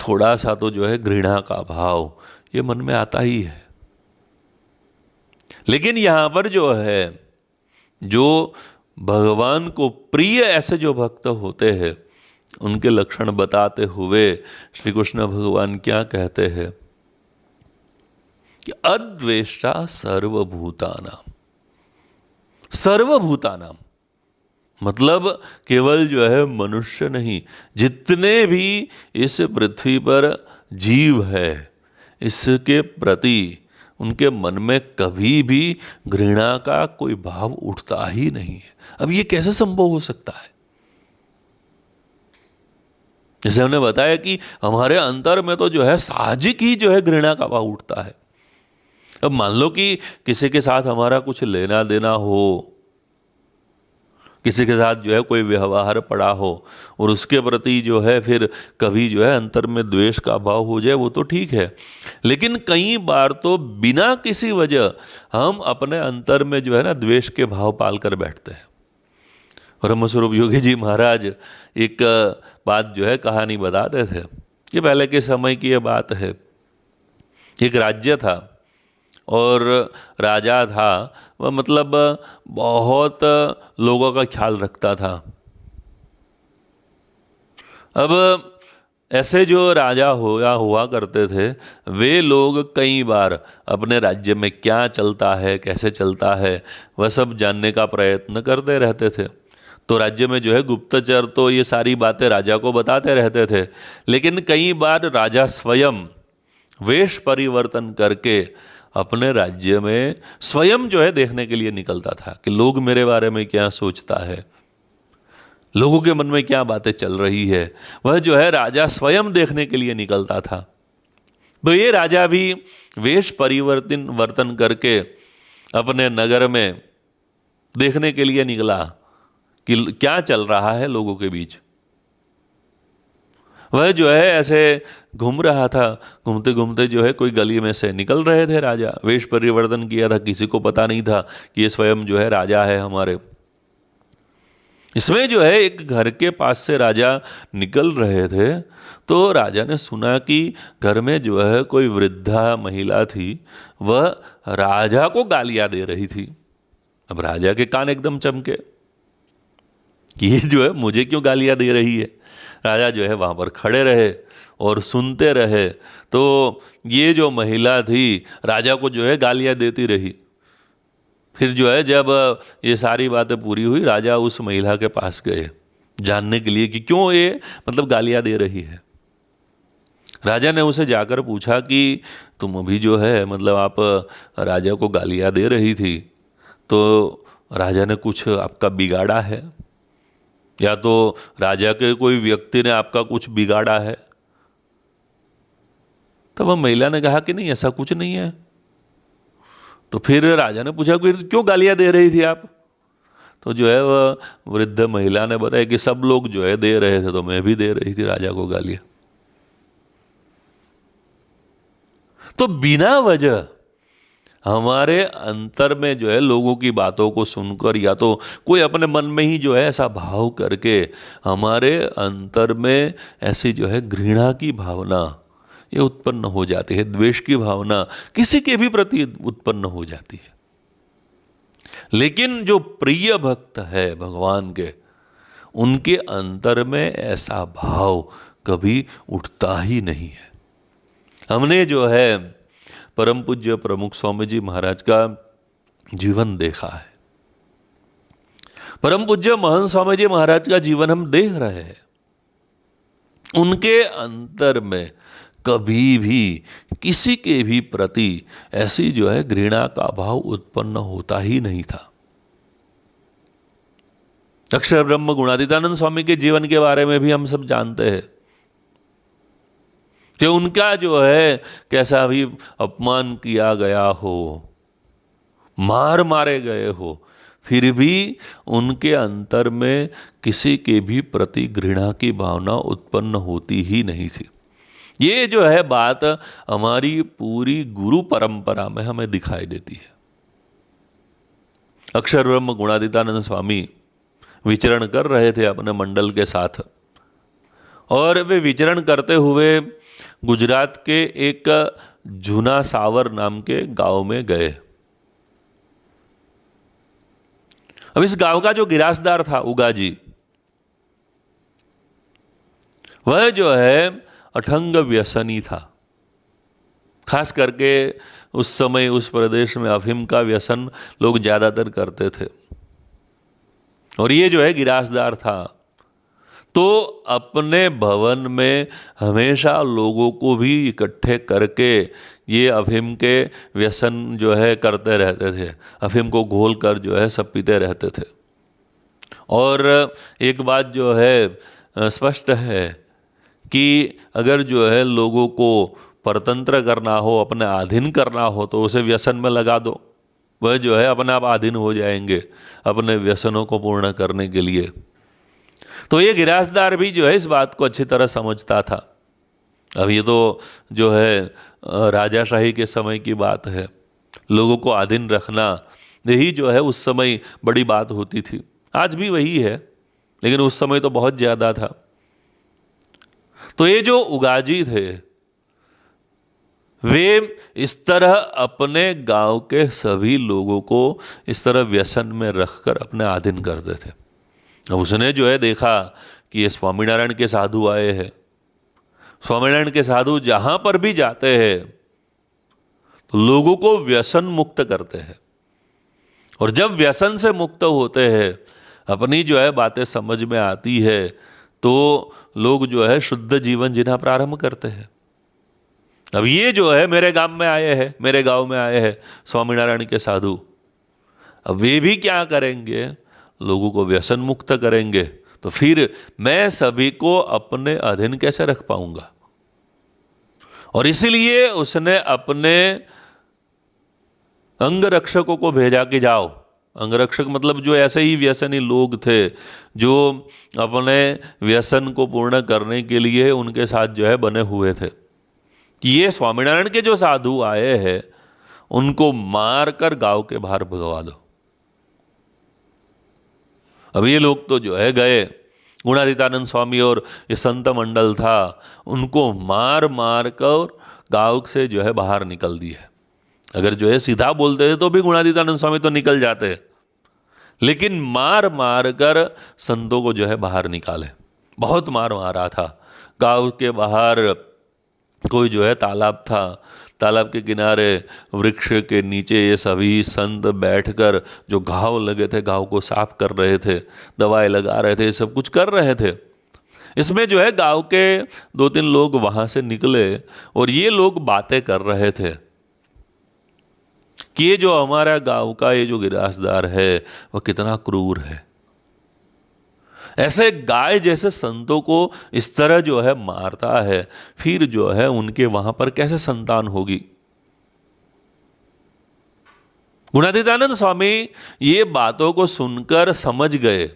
थोड़ा सा तो जो है घृणा का भाव ये मन में आता ही है। लेकिन यहाँ पर जो है जो भगवान को प्रिय ऐसे जो भक्त होते हैं उनके लक्षण बताते हुए श्री कृष्ण भगवान क्या कहते हैं कि अद्वेष्टा सर्वभूतानाम। सर्वभूतानाम मतलब केवल जो है मनुष्य नहीं, जितने भी इस पृथ्वी पर जीव है इसके प्रति उनके मन में कभी भी घृणा का कोई भाव उठता ही नहीं है। अब ये कैसे संभव हो सकता है? जैसे हमने बताया कि हमारे अंतर में तो जो है साहजिक ही जो है घृणा का भाव उठता है। अब मान लो कि किसी के साथ हमारा कुछ लेना देना हो, किसी के साथ जो है कोई व्यवहार पड़ा हो और उसके प्रति जो है फिर कभी जो है अंतर में द्वेष का भाव हो जाए, वो तो ठीक है। लेकिन कई बार तो बिना किसी वजह हम अपने अंतर में जो है ना द्वेष के भाव पाल कर बैठते हैं। ब्रह्मस्वरूप योगी जी महाराज एक बात जो है कहानी बताते थे। ये पहले के समय की ये बात है। एक राज्य था और राजा था, वह मतलब बहुत लोगों का ख्याल रखता था। अब ऐसे जो राजा हुआ करते थे वे लोग कई बार अपने राज्य में क्या चलता है, कैसे चलता है, वह सब जानने का प्रयत्न करते रहते थे। तो राज्य में जो है गुप्तचर तो ये सारी बातें राजा को बताते रहते थे, लेकिन कई बार राजा स्वयं वेश परिवर्तन करके अपने राज्य में स्वयं जो है देखने के लिए निकलता था कि लोग मेरे बारे में क्या सोचता है, लोगों के मन में क्या बातें चल रही है। वह जो है राजा स्वयं देखने के लिए निकलता था। तो ये राजा भी वेश परिवर्तन करके अपने नगर में देखने के लिए निकला कि क्या चल रहा है लोगों के बीच। वह जो है ऐसे घूम रहा था, घूमते घूमते जो है कोई गली में से निकल रहे थे राजा। वेश परिवर्तन किया था, किसी को पता नहीं था कि ये स्वयं जो है राजा है हमारे। इसमें जो है एक घर के पास से राजा निकल रहे थे तो राजा ने सुना कि घर में जो है कोई वृद्धा महिला थी, वह राजा को गालियां दे रही थी। अब राजा के कान एकदम चमके कि ये जो है मुझे क्यों गालियां दे रही है। राजा जो है वहाँ पर खड़े रहे और सुनते रहे। तो ये जो महिला थी राजा को जो है गालियां देती रही। फिर जो है जब ये सारी बातें पूरी हुई, राजा उस महिला के पास गए जानने के लिए कि क्यों ये मतलब गालियां दे रही है। राजा ने उसे जाकर पूछा कि तुम अभी जो है मतलब आप राजा को गालियां दे रही थी, तो राजा ने कुछ आपका बिगाड़ा है या तो राजा के कोई व्यक्ति ने आपका कुछ बिगाड़ा है? तब वह महिला ने कहा कि नहीं, ऐसा कुछ नहीं है। तो फिर राजा ने पूछा कि क्यों गालियां दे रही थी आप? तो जो है वह वृद्ध महिला ने बताया कि सब लोग जो है दे रहे थे तो मैं भी दे रही थी राजा को गालियां। तो बिना वजह हमारे अंतर में जो है लोगों की बातों को सुनकर या तो कोई अपने मन में ही जो है ऐसा भाव करके हमारे अंतर में ऐसी जो है घृणा की भावना ये उत्पन्न हो जाती है, द्वेष की भावना किसी के भी प्रति उत्पन्न हो जाती है। लेकिन जो प्रिय भक्त है भगवान के, उनके अंतर में ऐसा भाव कभी उठता ही नहीं है। हमने जो है परम पूज्य प्रमुख स्वामी जी महाराज का जीवन देखा है। परम पूज्य महंत स्वामी जी महाराज का जीवन हम देख रहे हैं। उनके अंतर में कभी भी किसी के भी प्रति ऐसी जो है घृणा का भाव उत्पन्न होता ही नहीं था। अक्षर ब्रह्म गुणातीतानंद स्वामी के जीवन के बारे में भी हम सब जानते हैं कि उनका जो है कैसा भी अपमान किया गया हो, मार मारे गए हो, फिर भी उनके अंतर में किसी के भी प्रति घृणा की भावना उत्पन्न होती ही नहीं थी। ये जो है बात हमारी पूरी गुरु परंपरा में हमें दिखाई देती है। अक्षर ब्रह्म गुणातीतानंद स्वामी विचरण कर रहे थे अपने मंडल के साथ, और वे विचरण करते हुए गुजरात के एक जूना सावर नाम के गांव में गए। अब इस गांव का जो गिरासदार था उगाजी, वह जो है अठंग व्यसनी था। खास करके उस समय उस प्रदेश में अफीम का व्यसन लोग ज्यादातर करते थे, और ये जो है गिरासदार था, तो अपने भवन में हमेशा लोगों को भी इकट्ठे करके ये अफीम के व्यसन जो है करते रहते थे। अफीम को घोल कर जो है सब पीते रहते थे। और एक बात जो है स्पष्ट है कि अगर जो है लोगों को परतंत्र करना हो, अपने अधीन करना हो, तो उसे व्यसन में लगा दो, वह जो है अपने आप अधीन हो जाएंगे अपने व्यसनों को पूर्ण करने के लिए। तो ये गिरासदार भी जो है इस बात को अच्छी तरह समझता था। अब ये तो जो है राजाशाही के समय की बात है, लोगों को अधीन रखना यही जो है उस समय बड़ी बात होती थी। आज भी वही है, लेकिन उस समय तो बहुत ज़्यादा था। तो ये जो उगाजी थे, वे इस तरह अपने गांव के सभी लोगों को इस तरह व्यसन में रखकर अपने अधीन करते थे। अब उसने जो है देखा कि ये स्वामीनारायण के साधु आए हैं। स्वामीनारायण के साधु जहां पर भी जाते हैं तो लोगों को व्यसन मुक्त करते हैं, और जब व्यसन से मुक्त होते हैं, अपनी जो है बातें समझ में आती है, तो लोग जो है शुद्ध जीवन जीना प्रारंभ करते हैं। अब ये जो है मेरे गांव में आए हैं, मेरे गांव में आए हैं स्वामीनारायण के साधु, अब वे भी क्या करेंगे, लोगों को व्यसन मुक्त करेंगे, तो फिर मैं सभी को अपने अधीन कैसे रख पाऊंगा। और इसीलिए उसने अपने अंगरक्षकों को भेजा कि जाओ। अंगरक्षक मतलब जो ऐसे ही व्यसनी लोग थे जो अपने व्यसन को पूर्ण करने के लिए उनके साथ जो है बने हुए थे, कि ये स्वामीनारायण के जो साधु आए हैं उनको मार कर गांव के बाहर भगवा दो। अब ये लोग तो जो है गए, गुणातीतानंद स्वामी और ये संत मंडल था, उनको मार मार कर गांव से जो है बाहर निकल दिए। अगर जो है सीधा बोलते थे तो भी गुणातीतानंद स्वामी तो निकल जाते, लेकिन मार मार कर संतों को जो है बाहर निकाले। बहुत मार मारा था। गांव के बाहर कोई जो है तालाब था, तालाब के किनारे वृक्ष के नीचे ये सभी संत बैठकर जो घाव लगे थे घाव को साफ कर रहे थे, दवाई लगा रहे थे, सब कुछ कर रहे थे। इसमें जो है गांव के 2-3 लोग वहां से निकले और ये लोग बातें कर रहे थे कि ये जो हमारा गांव का ये जो गिरासदार है वह कितना क्रूर है, ऐसे गाय जैसे संतों को इस तरह जो है मारता है, फिर जो है उनके वहां पर कैसे संतान होगी। गुणातीतानंद स्वामी ये बातों को सुनकर समझ गए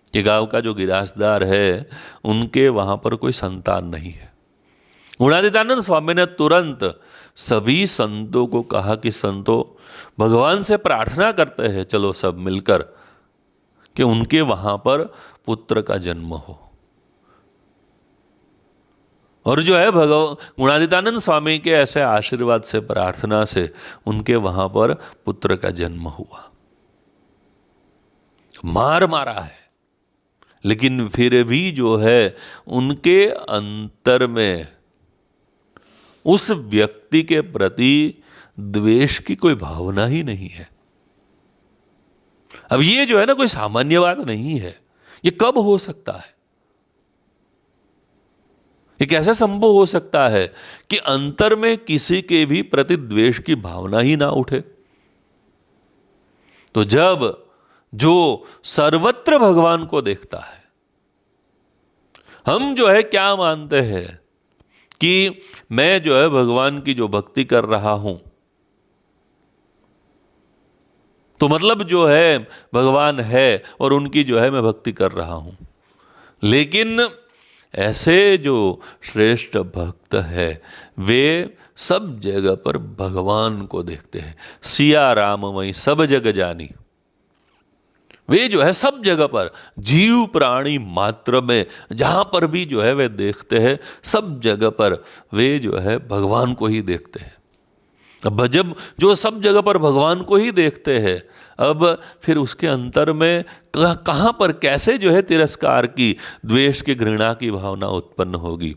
कि गांव का जो गिरासदार है उनके वहां पर कोई संतान नहीं है। गुणातीतानंद स्वामी ने तुरंत सभी संतों को कहा कि संतों, भगवान से प्रार्थना करते हैं, चलो सब मिलकर, कि उनके वहां पर पुत्र का जन्म हो। और जो है गुणातीतानंद स्वामी के ऐसे आशीर्वाद से, प्रार्थना से उनके वहां पर पुत्र का जन्म हुआ। मार मारा है, लेकिन फिर भी जो है उनके अंतर में उस व्यक्ति के प्रति द्वेष की कोई भावना ही नहीं है। अब ये जो है ना कोई सामान्य बात नहीं है। ये कब हो सकता है? ये कैसे संभव हो सकता है कि अंतर में किसी के भी प्रति द्वेष की भावना ही ना उठे? तो जब जो सर्वत्र भगवान को देखता है, हम जो है क्या मानते हैं कि मैं जो है भगवान की जो भक्ति कर रहा हूं, तो मतलब जो है भगवान है और उनकी जो है मैं भक्ति कर रहा हूं। लेकिन ऐसे जो श्रेष्ठ भक्त है वे सब जगह पर भगवान को देखते हैं। सिया राम वहीं सब जग जानी, वे जो है सब जगह पर जीव प्राणी मात्र में जहां पर भी जो है वे देखते हैं, सब जगह पर वे जो है भगवान को ही देखते हैं। अब जब जो सब जगह पर भगवान को ही देखते हैं, अब फिर उसके अंतर में कहां पर कैसे जो है तिरस्कार की, द्वेष की, घृणा की भावना उत्पन्न होगी?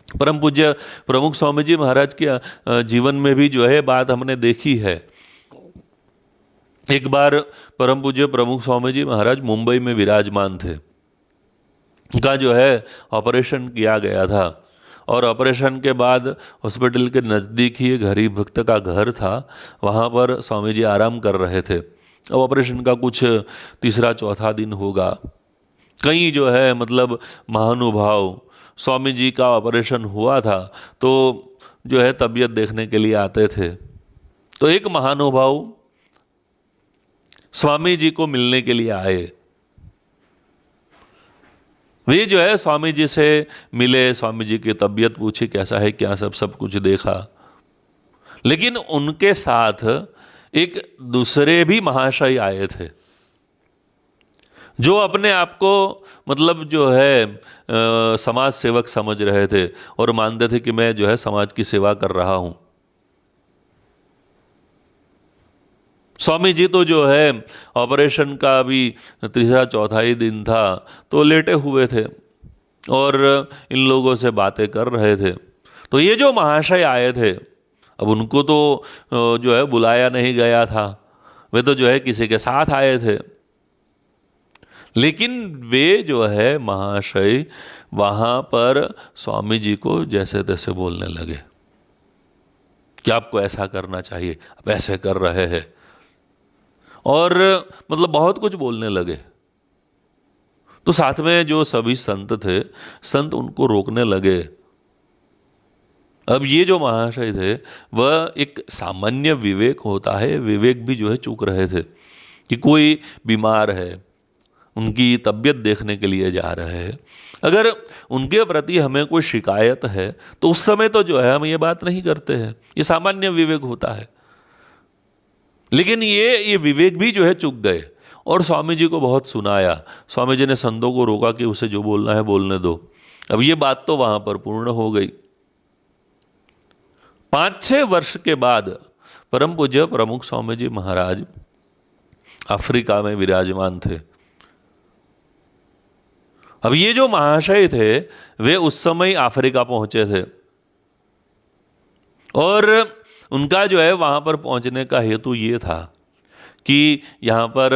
परम पूज्य प्रमुख स्वामी जी महाराज के जीवन में भी जो है बात हमने देखी है। एक बार परम पूज्य प्रमुख स्वामी जी महाराज मुंबई में विराजमान थे। उनका जो है ऑपरेशन किया गया था और ऑपरेशन के बाद हॉस्पिटल के नज़दीक ही एक हरि भक्त का घर था, वहाँ पर स्वामी जी आराम कर रहे थे। अब ऑपरेशन का कुछ तीसरा चौथा दिन होगा। कई जो है मतलब महानुभाव, स्वामी जी का ऑपरेशन हुआ था तो जो है तबीयत देखने के लिए आते थे। तो एक महानुभाव स्वामी जी को मिलने के लिए आए। वे जो है स्वामी जी से मिले, स्वामी जी की तबीयत पूछी कैसा है क्या, सब कुछ देखा। लेकिन उनके साथ एक दूसरे भी महाशय आए थे जो अपने आप को मतलब जो है समाज सेवक समझ रहे थे और मानते थे कि मैं जो है समाज की सेवा कर रहा हूं। स्वामी जी तो जो है ऑपरेशन का भी तीसरा चौथा ही दिन था तो लेटे हुए थे और इन लोगों से बातें कर रहे थे। तो ये जो महाशय आए थे, अब उनको तो जो है बुलाया नहीं गया था, वे तो जो है किसी के साथ आए थे। लेकिन वे जो है महाशय वहाँ पर स्वामी जी को जैसे तैसे बोलने लगे कि आपको ऐसा करना चाहिए, आप ऐसे कर रहे हैं, और मतलब बहुत कुछ बोलने लगे। तो साथ में जो सभी संत थे, संत उनको रोकने लगे। अब ये जो महाशय थे वह एक सामान्य विवेक होता है, विवेक भी जो है चूक रहे थे कि कोई बीमार है, उनकी तबीयत देखने के लिए जा रहे हैं। अगर उनके प्रति हमें कोई शिकायत है तो उस समय तो जो है हम ये बात नहीं करते हैं, ये सामान्य विवेक होता है। लेकिन ये विवेक भी जो है चूक गए और स्वामी जी को बहुत सुनाया। स्वामी जी ने संतों को रोका कि उसे जो बोलना है बोलने दो। अब ये बात तो वहां पर पूर्ण हो गई। 5-6 वर्ष के बाद परम पूज्य प्रमुख स्वामी जी महाराज अफ्रीका में विराजमान थे। अब ये जो महाशय थे वे उस समय अफ्रीका पहुंचे थे और उनका जो है वहाँ पर पहुँचने का हेतु ये था कि यहाँ पर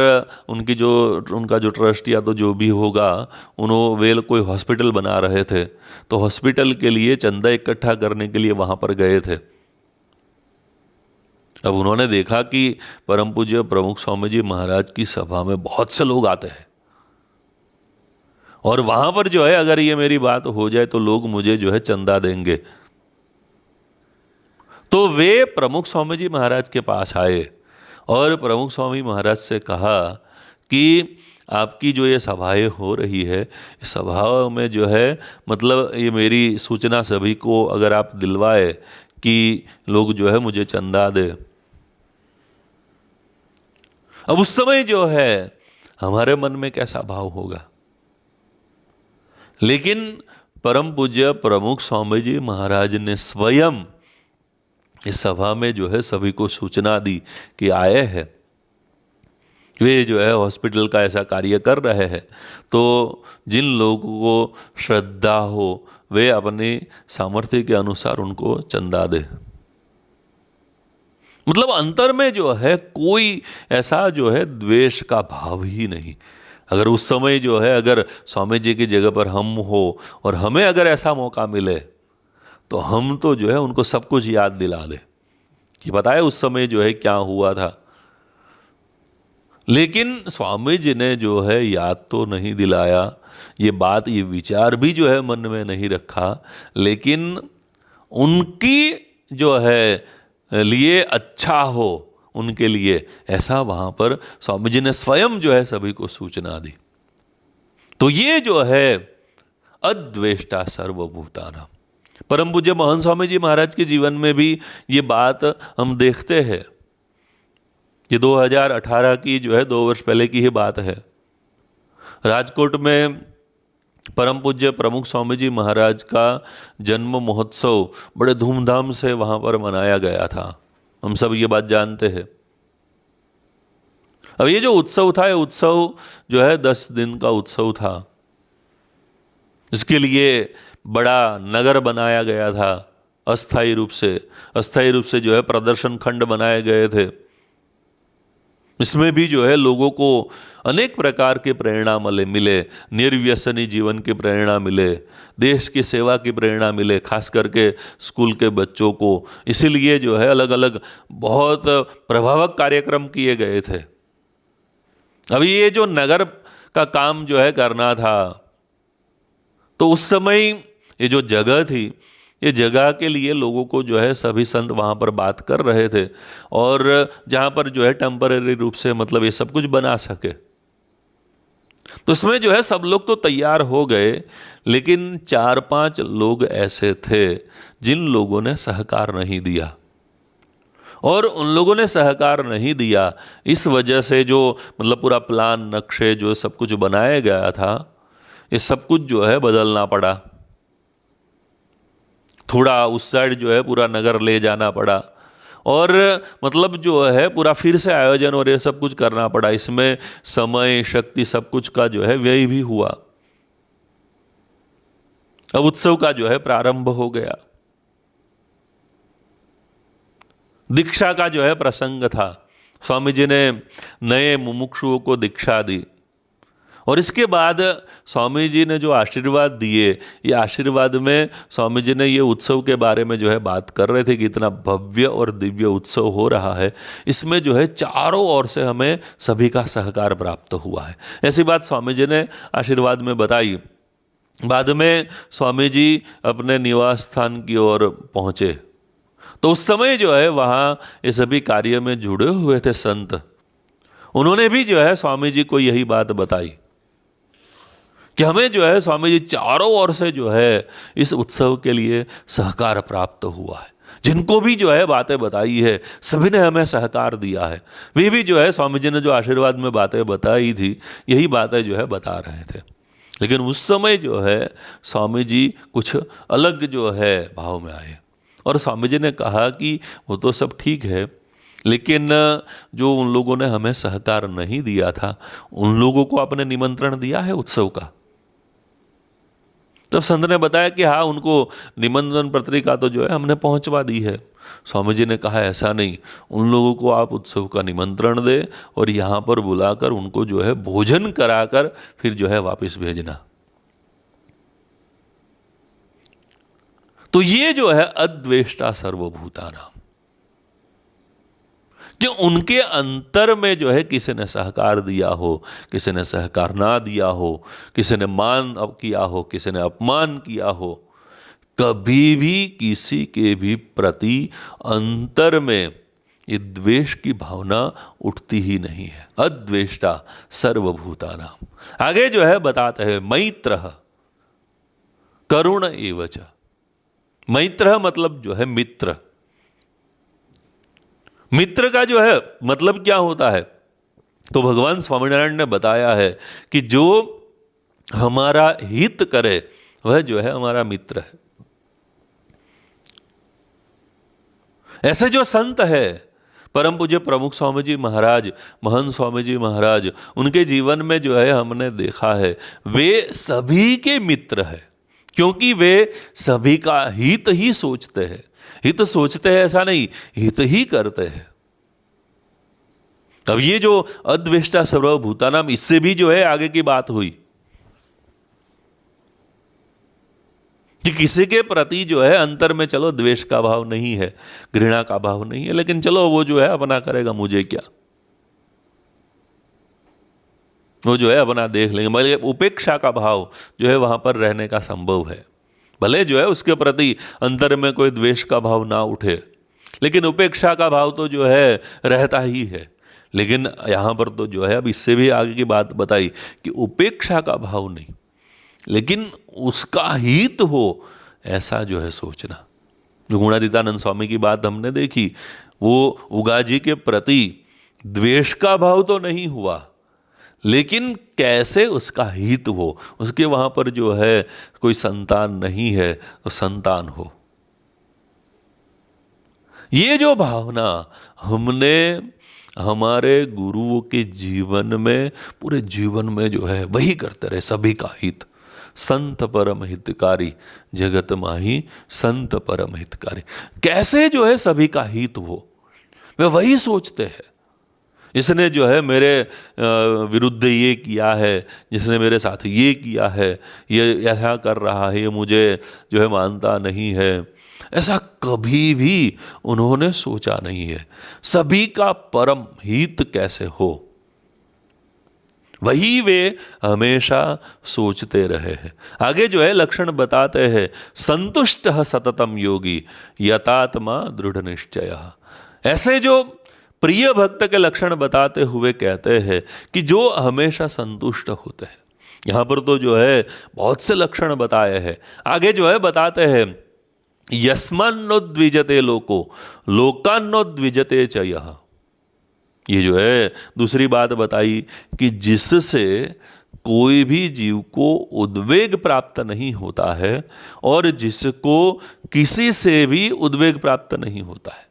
उनका जो ट्रस्ट या तो जो भी होगा, वे कोई हॉस्पिटल बना रहे थे, तो हॉस्पिटल के लिए चंदा इकट्ठा करने के लिए वहाँ पर गए थे। अब उन्होंने देखा कि परम पूज्य प्रमुख स्वामी जी महाराज की सभा में बहुत से लोग आते हैं और वहाँ पर जो है अगर ये मेरी बात हो जाए तो लोग मुझे जो है चंदा देंगे। तो वे प्रमुख स्वामी जी महाराज के पास आए और प्रमुख स्वामी महाराज से कहा कि आपकी जो ये सभाएं हो रही है, इस सभाओं में जो है मतलब ये मेरी सूचना सभी को अगर आप दिलवाए कि लोग जो है मुझे चंदा दे। अब उस समय जो है हमारे मन में कैसा भाव होगा। लेकिन परम पूज्य प्रमुख स्वामी जी महाराज ने स्वयं इस सभा में जो है सभी को सूचना दी कि आए हैं, वे जो है हॉस्पिटल का ऐसा कार्य कर रहे हैं, तो जिन लोगों को श्रद्धा हो वे अपने सामर्थ्य के अनुसार उनको चंदा दे। मतलब अंतर में जो है कोई ऐसा जो है द्वेष का भाव ही नहीं। अगर उस समय जो है अगर स्वामी जी की जगह पर हम हो और हमें अगर ऐसा मौका मिले तो हम तो जो है उनको सब कुछ याद दिला दे कि पता है उस समय जो है क्या हुआ था। लेकिन स्वामी जी ने जो है याद तो नहीं दिलाया, ये बात ये विचार भी जो है मन में नहीं रखा, लेकिन उनकी जो है लिए अच्छा हो उनके लिए ऐसा वहाँ पर स्वामी जी ने स्वयं जो है सभी को सूचना दी। तो ये जो है अद्वेष्टा सर्वभूतानां, परम पूज्य महंत स्वामी जी महाराज के जीवन में भी ये बात हम देखते हैं। ये 2018 की जो है 2 वर्ष पहले की ही बात है। राजकोट में परम पूज्य प्रमुख स्वामी जी महाराज का जन्म महोत्सव बड़े धूमधाम से वहाँ पर मनाया गया था, हम सब ये बात जानते हैं। अब ये जो उत्सव था, ये उत्सव जो है 10 दिन का उत्सव था। इसके लिए बड़ा नगर बनाया गया था, अस्थायी रूप से जो है प्रदर्शन खंड बनाए गए थे। इसमें भी जो है लोगों को अनेक प्रकार के प्रेरणा मिले, निर्व्यसनी जीवन की प्रेरणा मिले, देश की सेवा की प्रेरणा मिले, खास करके स्कूल के बच्चों को। इसीलिए जो है अलग अलग बहुत प्रभावक कार्यक्रम किए गए थे। अभी ये जो नगर का काम जो है करना था, तो उस समय ये जो जगह थी, ये जगह के लिए लोगों को जो है सभी संत वहाँ पर बात कर रहे थे, और जहाँ पर जो है टेम्पररी रूप से मतलब ये सब कुछ बना सके। तो इसमें जो है सब लोग तो तैयार हो गए, लेकिन 4-5 लोग ऐसे थे जिन लोगों ने सहकार नहीं दिया। और उन लोगों ने सहकार नहीं दिया, इस वजह से जो मतलब पूरा प्लान नक्शे जो सब कुछ बनाया गया था, ये सब कुछ जो है बदलना पड़ा। थोड़ा उस साइड जो है पूरा नगर ले जाना पड़ा, और मतलब जो है पूरा फिर से आयोजन और ये सब कुछ करना पड़ा। इसमें समय शक्ति सब कुछ का जो है व्यय भी हुआ। अब उत्सव का जो है प्रारंभ हो गया। दीक्षा का जो है प्रसंग था, स्वामी जी ने नए मुमुक्षुओं को दीक्षा दी, और इसके बाद स्वामी जी ने जो आशीर्वाद दिए, ये आशीर्वाद में स्वामी जी ने ये उत्सव के बारे में जो है बात कर रहे थे कि इतना भव्य और दिव्य उत्सव हो रहा है, इसमें जो है चारों ओर से हमें सभी का सहकार प्राप्त हुआ है। ऐसी बात स्वामी जी ने आशीर्वाद में बताई। बाद में स्वामी जी अपने निवास स्थान की ओर पहुँचे, तो उस समय जो है वहाँ ये सभी कार्य में जुड़े हुए थे संत, उन्होंने भी जो है स्वामी जी को यही बात बताई कि हमें जो है स्वामी जी चारों ओर से जो है इस उत्सव के लिए सहकार प्राप्त हुआ है। जिनको भी जो है बातें बताई है, सभी ने हमें सहकार दिया है। वे भी जो है स्वामी जी ने जो आशीर्वाद में बातें बताई थी, यही बातें जो है बता रहे थे। लेकिन उस समय जो है स्वामी जी कुछ अलग जो है भाव में आए, और स्वामी जी ने कहा कि वो तो सब ठीक है, लेकिन जो उन लोगों ने हमें सहकार नहीं दिया था, उन लोगों को आपने निमंत्रण दिया है उत्सव का? तब संत ने बताया कि हाँ, उनको निमंत्रण पत्रिका तो जो है हमने पहुंचवा दी है। स्वामी जी ने कहा ऐसा नहीं, उन लोगों को आप उत्सव का निमंत्रण दे और यहाँ पर बुलाकर उनको जो है भोजन कराकर फिर जो है वापस भेजना। तो ये जो है अद्वेष्टा सर्वभूतानां, कि उनके अंतर में जो है किसी ने सहकार दिया हो, किसी ने सहकार ना दिया हो, किसी ने मान किया हो, किसी ने अपमान किया हो, कभी भी किसी के भी प्रति अंतर में ये द्वेष की भावना उठती ही नहीं है। अद्वेष्टा सर्वभूतानां। आगे जो है बताते हैं मैत्रः करुण एवच। मैत्रः मतलब जो है मित्र। मित्र का जो है मतलब क्या होता है, तो भगवान स्वामीनारायण ने बताया है कि जो हमारा हित करे वह जो है हमारा मित्र है। ऐसे जो संत है, परम पूज्य प्रमुख स्वामी जी महाराज, महंत स्वामी जी महाराज, उनके जीवन में जो है हमने देखा है वे सभी के मित्र है, क्योंकि वे सभी का हित ही सोचते हैं। हित सोचते हैं ऐसा नहीं, हित ही करते हैं। अब ये जो अद्वेष्टा सर्वभूतानाम, इससे भी जो है आगे की बात हुई कि किसी के प्रति जो है अंतर में चलो द्वेष का भाव नहीं है, घृणा का भाव नहीं है, लेकिन चलो वो जो है अपना करेगा, मुझे क्या, वो जो है अपना देख लेंगे। भले उपेक्षा का भाव जो है वहां पर रहने का संभव है, भले जो है उसके प्रति अंतर में कोई द्वेष का भाव ना उठे, लेकिन उपेक्षा का भाव तो जो है रहता ही है। लेकिन यहाँ पर तो जो है अब इससे भी आगे की बात बताई कि उपेक्षा का भाव नहीं, लेकिन उसका हित हो ऐसा जो है सोचना। जो गुणातीतानंद स्वामी की बात हमने देखी, वो उगाजी के प्रति द्वेष का भाव तो नहीं हुआ, लेकिन कैसे उसका हित हो, उसके वहाँ पर जो है कोई संतान नहीं है तो संतान हो, ये जो भावना हमने हमारे गुरुओं के जीवन में, पूरे जीवन में जो है वही करते रहे, सभी का हित। संत परम हितकारी जगत माही, संत परम हितकारी, कैसे जो है सभी का हित हो, वे वही सोचते हैं। इसने जो है मेरे विरुद्ध ये किया है, जिसने मेरे साथ ये किया है, ये ऐसा कर रहा है, ये मुझे जो है मानता नहीं है, ऐसा कभी भी उन्होंने सोचा नहीं है। सभी का परम हित कैसे हो, वही वे हमेशा सोचते रहे हैं। आगे जो है लक्षण बताते हैं, संतुष्ट सततम योगी यतात्मा दृढ़ निश्चय। ऐसे जो प्रिय भक्त के लक्षण बताते हुए कहते हैं कि जो हमेशा संतुष्ट होते हैं। यहां पर तो जो है बहुत से लक्षण बताए हैं। आगे जो है बताते हैं, यस्मान्नोद्विजते लोको लोकान्नोद्विजते च यः। ये जो है दूसरी बात बताई कि जिससे कोई भी जीव को उद्वेग प्राप्त नहीं होता है और जिसको किसी से भी उद्वेग प्राप्त नहीं होता है।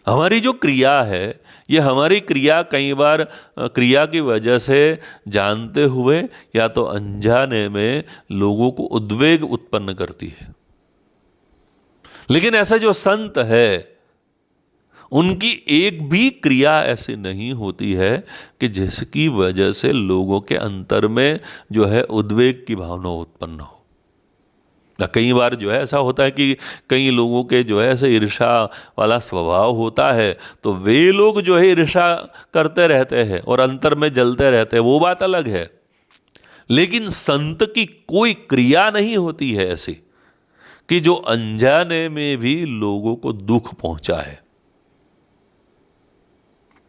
हमारी जो क्रिया है, ये हमारी क्रिया कई बार क्रिया की वजह से जानते हुए या तो अनजाने में लोगों को उद्वेग उत्पन्न करती है। लेकिन ऐसा जो संत है, उनकी एक भी क्रिया ऐसी नहीं होती है कि जिसकी वजह से लोगों के अंतर में जो है उद्वेग की भावना उत्पन्न हो। कई बार जो है ऐसा होता है कि कई लोगों के जो है ऐसे ईर्ष्या वाला स्वभाव होता है, तो वे लोग जो है ईर्ष्या करते रहते हैं और अंतर में जलते रहते हैं, वो बात अलग है। लेकिन संत की कोई क्रिया नहीं होती है ऐसी कि जो अनजाने में भी लोगों को दुख पहुंचाए।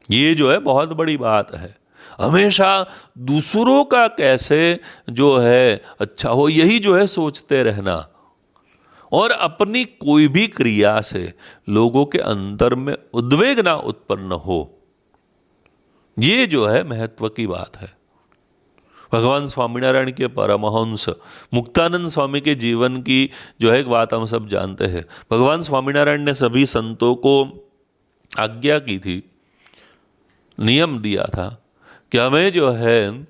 ये जो है बहुत बड़ी बात है। हमेशा दूसरों का कैसे जो है अच्छा हो, यही जो है सोचते रहना, और अपनी कोई भी क्रिया से लोगों के अंतर में उद्वेग ना उत्पन्न हो, ये जो है महत्व की बात है। भगवान स्वामीनारायण के परमहंस मुक्तानंद स्वामी के जीवन की जो है एक बात हम सब जानते हैं। भगवान स्वामीनारायण ने सभी संतों को आज्ञा की थी, नियम दिया था कि हमें जो है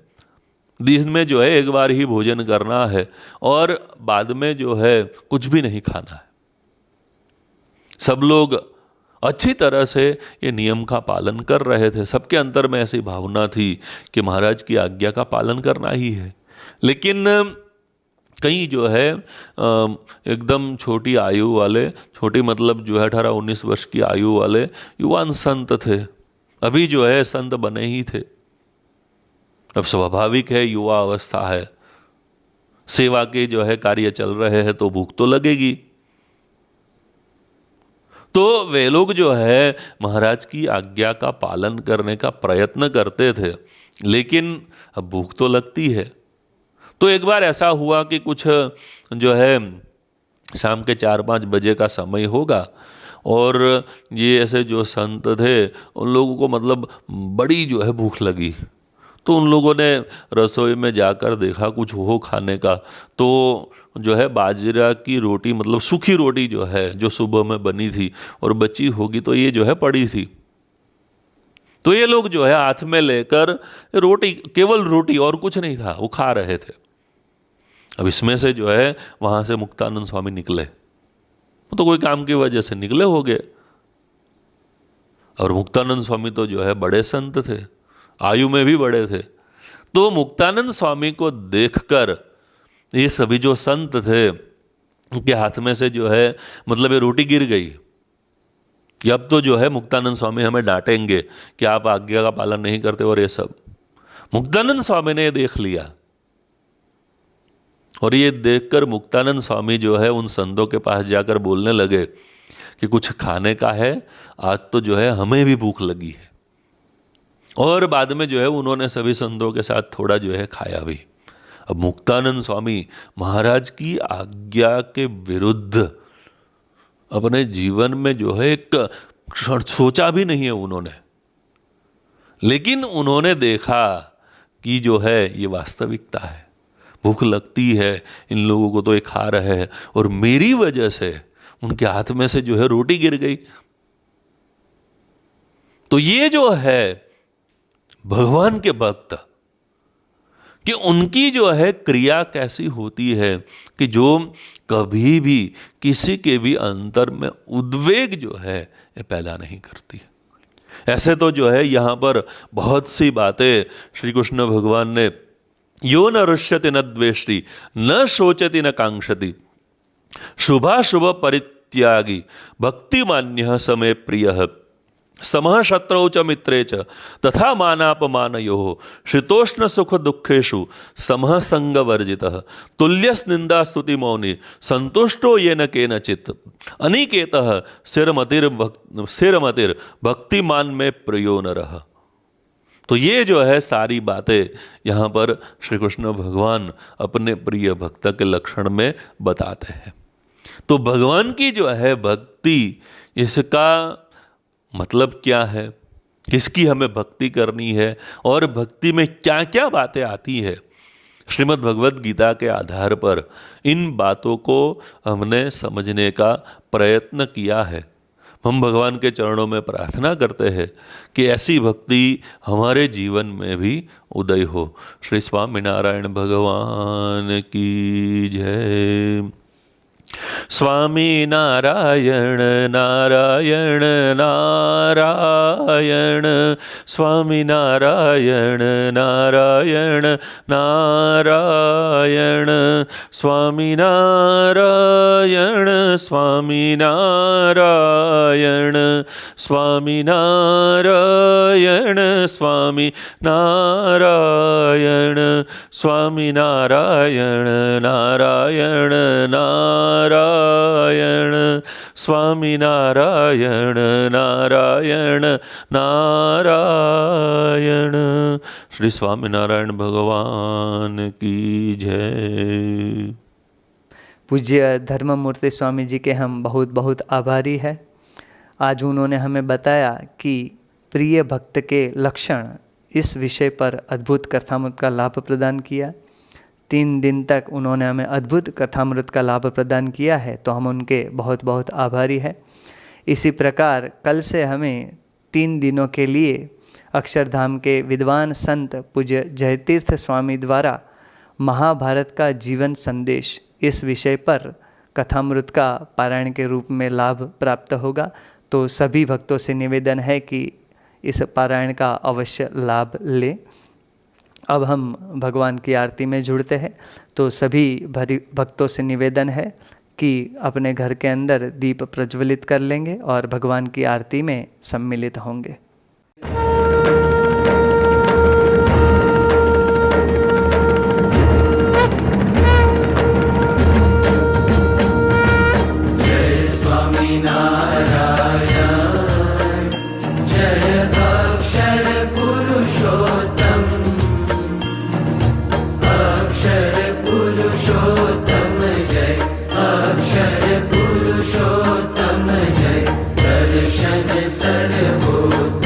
दिन में जो है एक बार ही भोजन करना है और बाद में जो है कुछ भी नहीं खाना है। सब लोग अच्छी तरह से ये नियम का पालन कर रहे थे। सबके अंतर में ऐसी भावना थी कि महाराज की आज्ञा का पालन करना ही है। लेकिन कई जो है एकदम छोटी आयु वाले, छोटी मतलब जो है 18-19 वर्ष की आयु वाले युवान संत थे, अभी जो है संत बने ही थे। अब स्वाभाविक है, युवा अवस्था है, सेवा के जो है कार्य चल रहे हैं तो भूख तो लगेगी। तो वे लोग जो है महाराज की आज्ञा का पालन करने का प्रयत्न करते थे, लेकिन अब भूख तो लगती है। तो एक बार ऐसा हुआ कि कुछ जो है शाम के 4-5 बजे का समय होगा और ये ऐसे जो संत थे उन लोगों को मतलब बड़ी जो है भूख लगी। तो उन लोगों ने रसोई में जाकर देखा कुछ हो खाने का, तो जो है बाजरा की रोटी, मतलब सूखी रोटी जो है जो सुबह में बनी थी और बची होगी तो ये जो है पड़ी थी। तो ये लोग जो है हाथ में लेकर रोटी, केवल रोटी और कुछ नहीं था, वो खा रहे थे। अब इसमें से जो है वहाँ से मुक्तानंद स्वामी निकले, तो कोई काम की वजह से निकले होंगे। और मुक्तानंद स्वामी तो जो है बड़े संत थे, आयु में भी बड़े थे। तो मुक्तानंद स्वामी को देखकर ये सभी जो संत थे उनके हाथ में से जो है मतलब ये रोटी गिर गई कि अब तो जो है मुक्तानंद स्वामी हमें डांटेंगे कि आप आज्ञा का पालन नहीं करते और ये सब। मुक्तानंद स्वामी ने ये देख लिया और ये देखकर मुक्तानंद स्वामी जो है उन संतों के पास जाकर बोलने लगे कि कुछ खाने का है, आज तो जो है हमें भी भूख लगी है। और बाद में जो है उन्होंने सभी संतों के साथ थोड़ा जो है खाया भी। अब मुक्तानंद स्वामी महाराज की आज्ञा के विरुद्ध अपने जीवन में जो है एक क्षण सोचा भी नहीं है उन्होंने, लेकिन उन्होंने देखा कि जो है ये वास्तविकता है, भूख लगती है, इन लोगों को तो ये खा रहे हैं और मेरी वजह से उनके हाथ में से जो है रोटी गिर गई। तो ये जो है भगवान के भक्त कि उनकी जो है क्रिया कैसी होती है कि जो कभी भी किसी के भी अंतर में उद्वेग जो है ये पैदा नहीं करती। ऐसे तो जो है यहाँ पर बहुत सी बातें श्री कृष्ण भगवान ने यो न रुष्यति न द्वेष्टि न शोचति न कांक्षति शुभाशुभ परित्यागी भक्तिमान्यः समे प्रियः समः शत्रौ च मित्रे च तथा मानापमानयोः शीतोष्ण सुख दुःखेषु समः संगवर्जितः तुल्यस्निन्दा स्तुति मौनी संतुष्टो येन केनचित् अनिकेतः स्थिरमतिर् भक्तिमान में प्रियो नरः। तो ये जो है सारी बातें यहाँ पर श्री कृष्ण भगवान अपने प्रिय भक्त के लक्षण में बताते हैं। तो भगवान की जो है भक्ति, इसका मतलब क्या है, किसकी हमें भक्ति करनी है और भक्ति में क्या क्या बातें आती है, श्रीमद् भगवद गीता के आधार पर इन बातों को हमने समझने का प्रयत्न किया है। हम भगवान के चरणों में प्रार्थना करते हैं कि ऐसी भक्ति हमारे जीवन में भी उदय हो। श्री स्वामीनारायण भगवान की जय। स्वामी नारायण नारायण नारायण, स्वामी नारायण नारायण नारायण, स्वामी नारायण स्वामी नारायण, स्वामी नारायण स्वामी नारायण, स्वामी नारायण नारायण नारायण, स्वामी नारायण नारायण नारायण। श्री स्वामीनारायण भगवान की जय। पूज्य धर्ममूर्ति स्वामी जी के हम बहुत बहुत आभारी हैं। आज उन्होंने हमें बताया कि प्रिय भक्त के लक्षण, इस विषय पर अद्भुत कथामृत का लाभ प्रदान किया। 3 दिन तक उन्होंने हमें अद्भुत कथामृत का लाभ प्रदान किया है, तो हम उनके बहुत बहुत आभारी हैं। इसी प्रकार कल से हमें 3 दिनों के लिए अक्षरधाम के विद्वान संत पूज्य जयतीर्थ स्वामी द्वारा महाभारत का जीवन संदेश, इस विषय पर कथामृत का पारायण के रूप में लाभ प्राप्त होगा। तो सभी भक्तों से निवेदन है कि इस पारायण का अवश्य लाभ लें। अब हम भगवान की आरती में जुड़ते हैं, तो सभी भक्तों से निवेदन है कि अपने घर के अंदर दीप प्रज्वलित कर लेंगे और भगवान की आरती में सम्मिलित होंगे। पुरुषोत्तम जय, दर्शन सर्वोत्तम।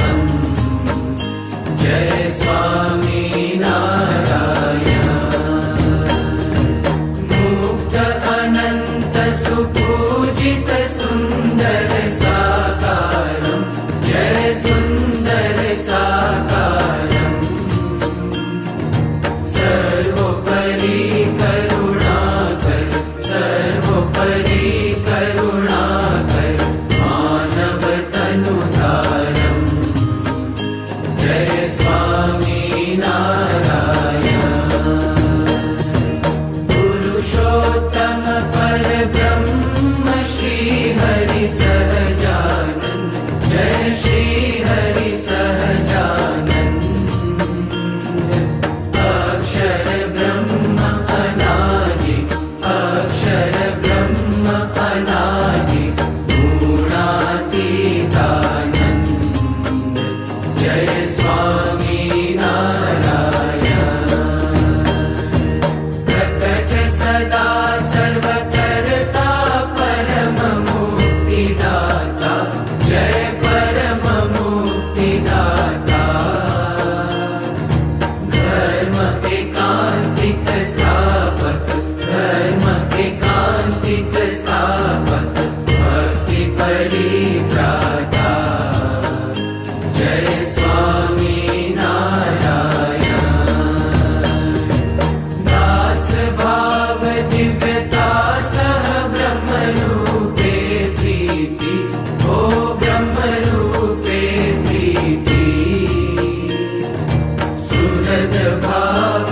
सुहृद भाव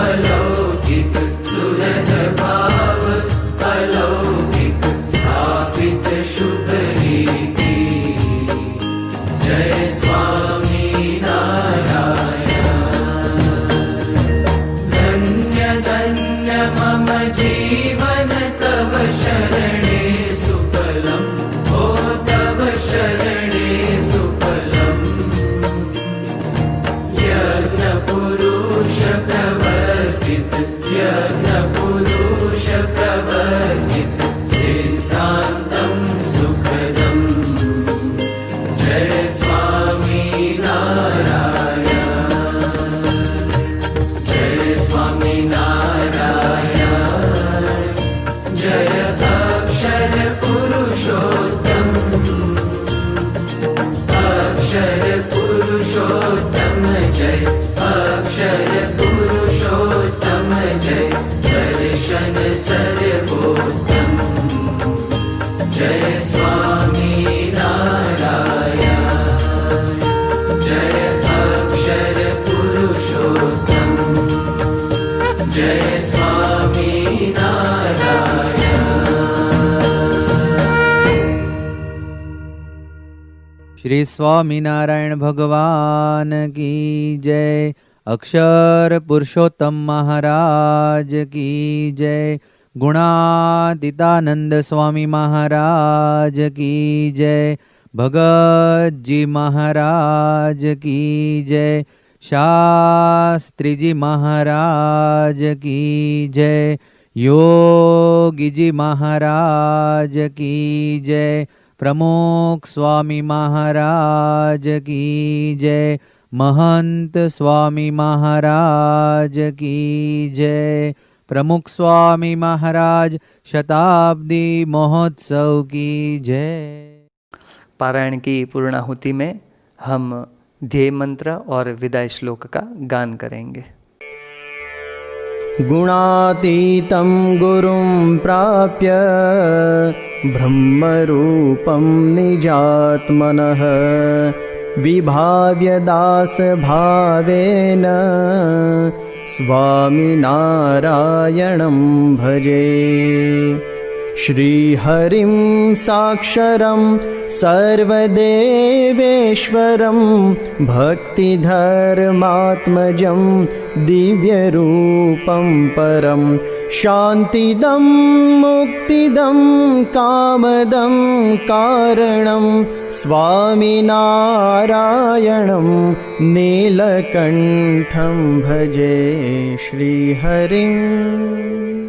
अलौकिक सुहृद भाव अलौकिक स्थापित शुभ रीति जय स्वामी नारायण धन्य धन्य मम जीवन तव शरणे सुफलम् ओ तव शरणे सुफलम् यज्ञ पुरुष प्रवर्तित यज्ञ पुरुष प्रवर्तित सिद्धान्तं सुखदम् जय स्वामी नारायण जय स्वामी नारायण जय अक्षर पुरुषोत्तम अक्षर पुरुषोत्तम जय अक्षर पुरुषोत्तम जय दर्शन सर्वोत्तम जय स्वामी नारायण जय अक्षर पुरुषोत्तम जय स्वामी नारायण। श्री स्वामीनारायण भगवान की जय। अक्षर पुरुषोत्तम महाराज की जय। गुणातीतानंद स्वामी महाराज की जय। भगत जी महाराज की जय। शास्त्री जी महाराज की जय। योगी जी महाराज की जय। प्रमुख स्वामी महाराज की जय। महंत स्वामी महाराज की जय। प्रमुख स्वामी महाराज शताब्दी महोत्सव की जय। पारायण की पूर्णाहुति में हम ध्येय मंत्र और विदाई श्लोक का गान करेंगे। गुणातीतं गुरुं प्राप्य ब्रह्मरूपं निजात्मनः विभाव्य दासभावेन स्वामिनारायणं भजे। श्रीहरिं साक्षरं सर्वदेवेश्वरं भक्तिधर्मात्मजं दिव्यरूपं परं शान्तिदं मुक्तिदं कामदं कारणं स्वामिनारायणं नीलकण्ठं भजे श्रीहरिम्।